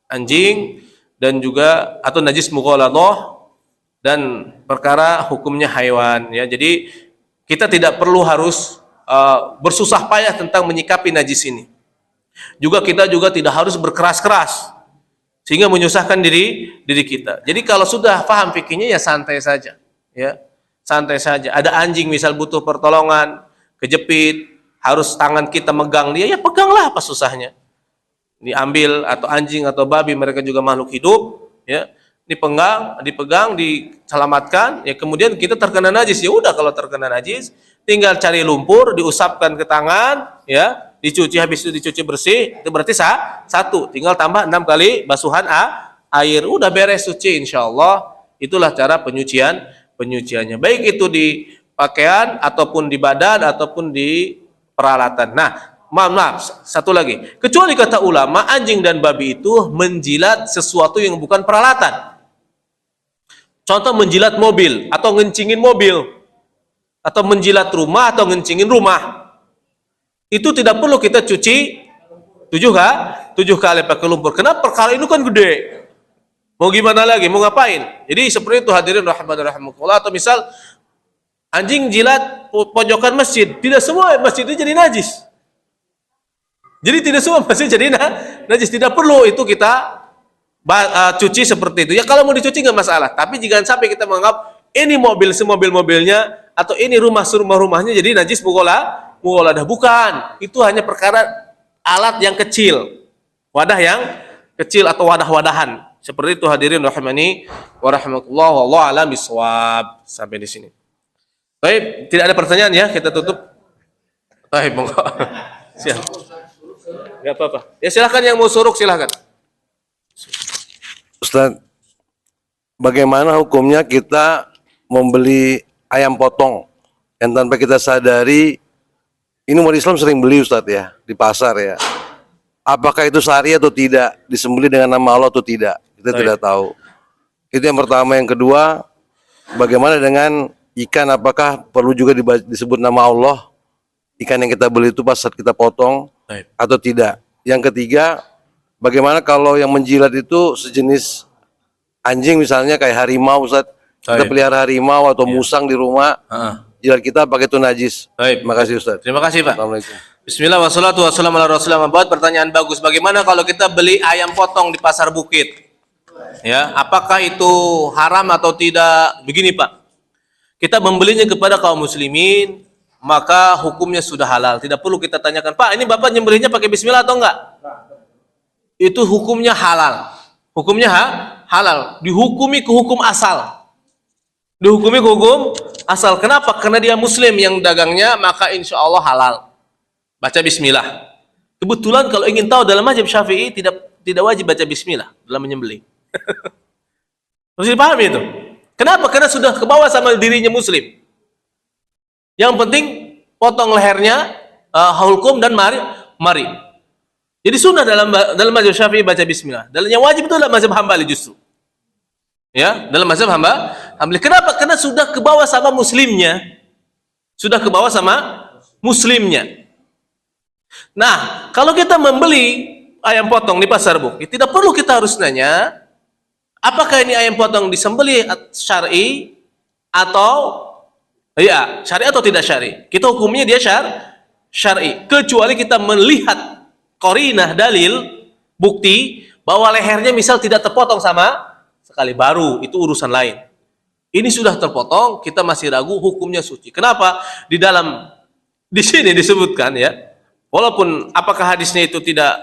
anjing, dan juga atau najis mughalathah, dan perkara hukumnya haiwan ya. Jadi kita tidak perlu harus bersusah payah tentang menyikapi najis ini. Juga kita juga tidak harus berkeras-keras sehingga menyusahkan diri kita. Jadi kalau sudah paham fikihnya ya santai saja ya. Santai saja. Ada anjing misal butuh pertolongan, kejepit, harus tangan kita megang dia, ya peganglah, apa susahnya. Diambil, atau anjing atau babi, mereka juga makhluk hidup, ya. Dipegang, diselamatkan, ya kemudian kita terkena najis, ya udah kalau terkena najis, tinggal cari lumpur, diusapkan ke tangan, ya, dicuci, habis itu dicuci bersih, itu berarti satu, tinggal tambah 6 kali basuhan air, udah beres suci insyaallah. Itulah cara penyuciannya, baik itu di pakaian ataupun di badan ataupun di peralatan. Nah, maaf, satu lagi. Kecuali kata ulama, anjing dan babi itu menjilat sesuatu yang bukan peralatan. Contoh menjilat mobil atau ngencingin mobil, atau menjilat rumah atau ngencingin rumah. Itu tidak perlu kita cuci 7 kali pakai lumpur. Kenapa? Perkara itu kan gede. Mau gimana lagi? Mau ngapain? Jadi seperti itu hadirin rahimakumullah. Atau misal anjing jilat pojokan masjid, tidak semua masjid itu jadi najis. Jadi tidak semua masjid jadi najis, tidak perlu itu kita cuci seperti itu. Ya kalau mau dicuci nggak masalah, tapi jangan sampai kita menganggap ini mobil semobil-mobilnya atau ini rumahnya jadi najis mughalathah. Bukan, itu hanya perkara alat yang kecil, wadah yang kecil atau wadah-wadahan. Seperti itu hadirin rahimani wa rahimakumullah, wallahu a'lam bishawab. Sampai di sini. Baik, tidak ada pertanyaan ya, kita tutup. Baik, monggo. Siap. Enggak apa-apa. Ya silakan yang mau suruk silakan. Ustaz, bagaimana hukumnya kita membeli ayam potong yang tanpa kita sadari ini umat Islam sering beli Ustadz ya di pasar ya. Apakah itu syari atau tidak, disembelih dengan nama Allah atau tidak, kita tidak tahu. Itu yang pertama. Yang kedua, bagaimana dengan ikan, apakah perlu juga disebut nama Allah ikan yang kita beli itu pas saat kita potong atau tidak. Yang ketiga, bagaimana kalau yang menjilat itu sejenis anjing misalnya kayak harimau Ustadz, kita pelihara harimau atau musang di rumah, jilat kita pakai itu najis. Terima kasih Ustadz. Terima kasih Pak. Assalamualaikum. Bismillah wassalatu wassalamu ala rasulillah. Pertanyaan bagus. Bagaimana kalau kita beli ayam potong di pasar bukit? Ya, apakah itu haram atau tidak? Begini Pak, kita membelinya kepada kaum muslimin, maka hukumnya sudah halal. Tidak perlu kita tanyakan, Pak, ini Bapak nyembelihnya pakai bismillah atau enggak? Itu hukumnya halal. Hukumnya halal. Dihukumi ke hukum asal. Dihukumi ke hukum asal. Kenapa? Karena dia muslim yang dagangnya, maka insya Allah halal. Baca bismillah. Kebetulan kalau ingin tahu dalam mazhab Syafi'i tidak wajib baca bismillah dalam menyembelih. Harus dipahami itu. Kenapa? Karena sudah ke bawah sama dirinya muslim. Yang penting potong lehernya, hulkum dan mari. Jadi sunnah dalam mazhab Syafi'i baca bismillah. Dan yang wajib itu adalah mazhab Hambali justru. Ya, dalam mazhab Hambali. Kenapa? Karena sudah ke bawah sama muslimnya. Sudah ke bawah sama muslimnya. Nah, kalau kita membeli ayam potong di pasar bukit, tidak perlu kita harus nanya apakah ini ayam potong disembelih syar'i atau syar'i atau tidak syar'i. Kita hukumnya dia syar'i, kecuali kita melihat qarinah dalil bukti bahwa lehernya misal tidak terpotong sama sekali, baru itu urusan lain. Ini sudah terpotong, kita masih ragu, hukumnya suci. Kenapa? Di sini disebutkan ya, walaupun apakah hadisnya itu tidak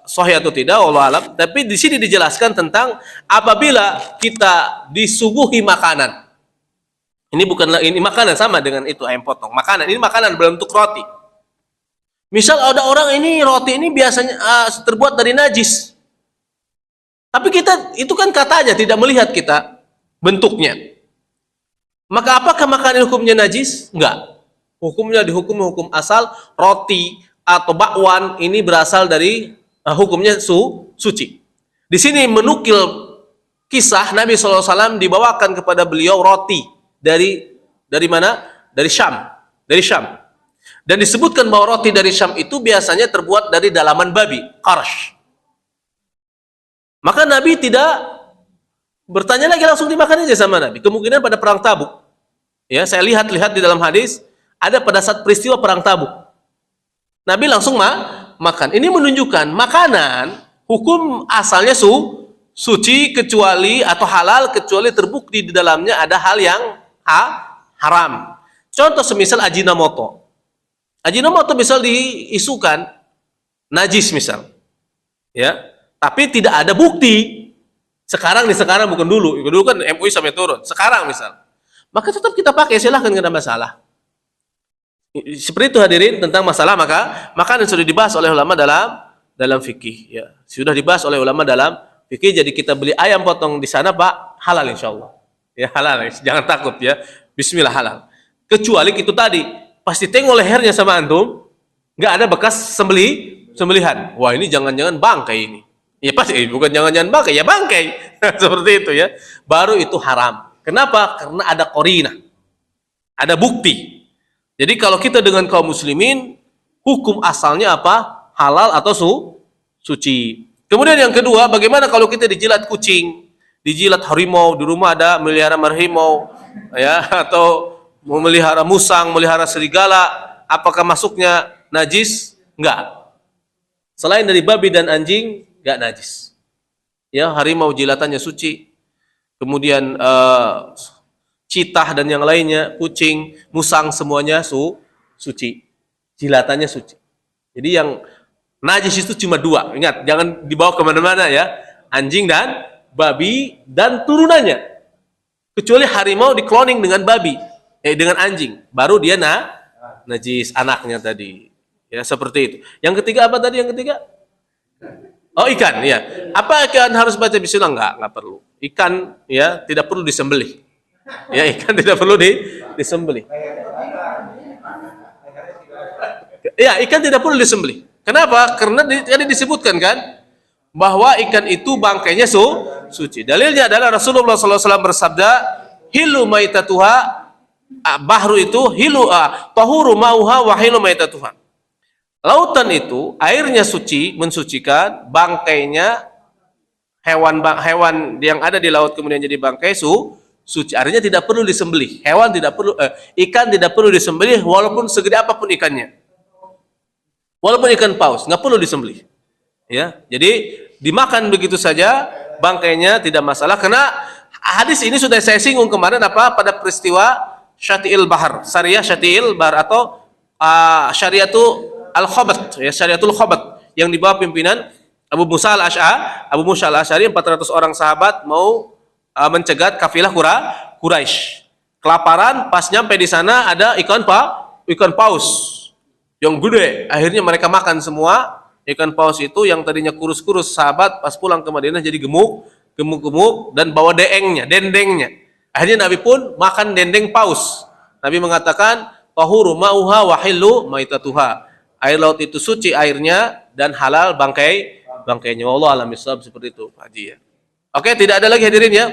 sahih atau tidak, wallahu alam, tapi di sini dijelaskan tentang apabila kita disuguhi makanan. Ini makanan sama dengan itu ayam potong. Makanan ini makanan berbentuk roti. Misal ada orang ini roti ini biasanya terbuat dari najis. Tapi kita itu kan kata aja, tidak melihat kita bentuknya. Maka apakah makanan hukumnya najis? Enggak. Hukumnya dihukum hukum asal. Roti atau bakwan ini berasal dari hukumnya suci. Di sini menukil kisah Nabi SAW dibawakan kepada beliau roti dari mana? Dari Syam. Dan disebutkan bahwa roti dari Syam itu biasanya terbuat dari dalaman babi, qarsh. Maka Nabi tidak bertanya lagi, langsung dimakan aja sama Nabi. Kemungkinan pada perang Tabuk. Ya, saya lihat di dalam hadis ada pada saat peristiwa perang Tabuk. Nabi langsung makan. Ini menunjukkan makanan hukum asalnya suci kecuali atau halal kecuali terbukti di dalamnya ada hal yang haram. Contoh semisal ajinomoto. Ajinomoto misal diisukan najis misal. Ya, tapi tidak ada bukti. Sekarang bukan dulu. Dulu kan MUI sampai turun. Sekarang misal. Maka tetap kita pakai, silahkan, tidak ada masalah. Seperti itu hadirin tentang masalah makanan sudah dibahas oleh ulama dalam fikih ya. Sudah dibahas oleh ulama dalam fikih, jadi kita beli ayam potong di sana Pak, halal insyaallah. Ya halal, jangan takut ya. Bismillah halal. Kecuali itu tadi, pasti tengok lehernya sama antum, enggak ada bekas sembelihan. Wah, ini jangan-jangan bangkai ini. Ya pasti bukan jangan-jangan bangkai, ya bangkai. Seperti itu ya. Baru itu haram. Kenapa? Karena ada qarinah. Ada bukti. Jadi kalau kita dengan kaum muslimin, hukum asalnya apa? Halal atau suci. Kemudian yang kedua, bagaimana kalau kita dijilat kucing, dijilat harimau, di rumah ada melihara harimau, ya, atau memelihara musang, melihara serigala, apakah masuknya najis? Enggak. Selain dari babi dan anjing, enggak najis. Ya, harimau jilatannya suci. Kemudian citah dan yang lainnya, kucing, musang, semuanya suci. Jilatannya suci. Jadi yang najis itu cuma dua. Ingat, jangan dibawa kemana-mana ya. Anjing dan babi dan turunannya. Kecuali harimau dikloning dengan babi, dengan anjing. Baru dia najis anaknya tadi. Ya, seperti itu. Yang ketiga apa tadi yang ketiga? Oh, ikan, ya. Apa ikan harus baca bismillah? Enggak perlu. Ikan ya tidak perlu disembelih. Ya, ikan tidak perlu disembelih. Ya, ikan tidak perlu disembelih. Kenapa? Karena tadi disebutkan kan bahwa ikan itu bangkainya suci. Dalilnya adalah Rasulullah SAW bersabda, hilu maitatuha, bahru itu hilu tahuru mauha wa hilu maitatuha. Lautan itu airnya suci, mensucikan, bangkainya hewan yang ada di laut kemudian jadi bangkai suci. Artinya tidak perlu disembelih. Ikan tidak perlu disembelih walaupun segede apapun ikannya. Walaupun ikan paus nggak perlu disembelih. Ya, jadi dimakan begitu saja, bangkainya tidak masalah. Karena hadis ini sudah saya singgung kemarin pada peristiwa Syati'il Bahar, Syariah Syati'il Bahar atau Syariatul Al-Khabat, ya, Syariatul Khabat yang dibawa pimpinan Abu Musa Al-Asy'ari 400 orang sahabat mau mencegat kafilah Quraisy. Kelaparan, pas nyampe di sana ada ikan paus yang gede. Akhirnya mereka makan semua ikan paus itu yang tadinya kurus-kurus. Sahabat pas pulang ke Madinah jadi gemuk dan bawa dendengnya. Akhirnya Nabi pun makan dendeng paus. Nabi mengatakan tahuru mauha wa hillu maitatuha. Air laut itu suci airnya dan halal bangkainya. Wallahu a'lam bishawab, seperti itu Pak Haji ya. Oke, tidak ada lagi hadirin ya.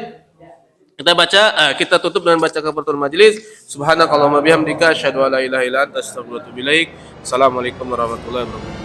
Kita tutup dengan baca kafaratul majelis. Subhanakallahumma bihamdika asyhadu an la ilaha illa anta astaghfiruka wa atubu ilaik. Assalamualaikum warahmatullahi wabarakatuh.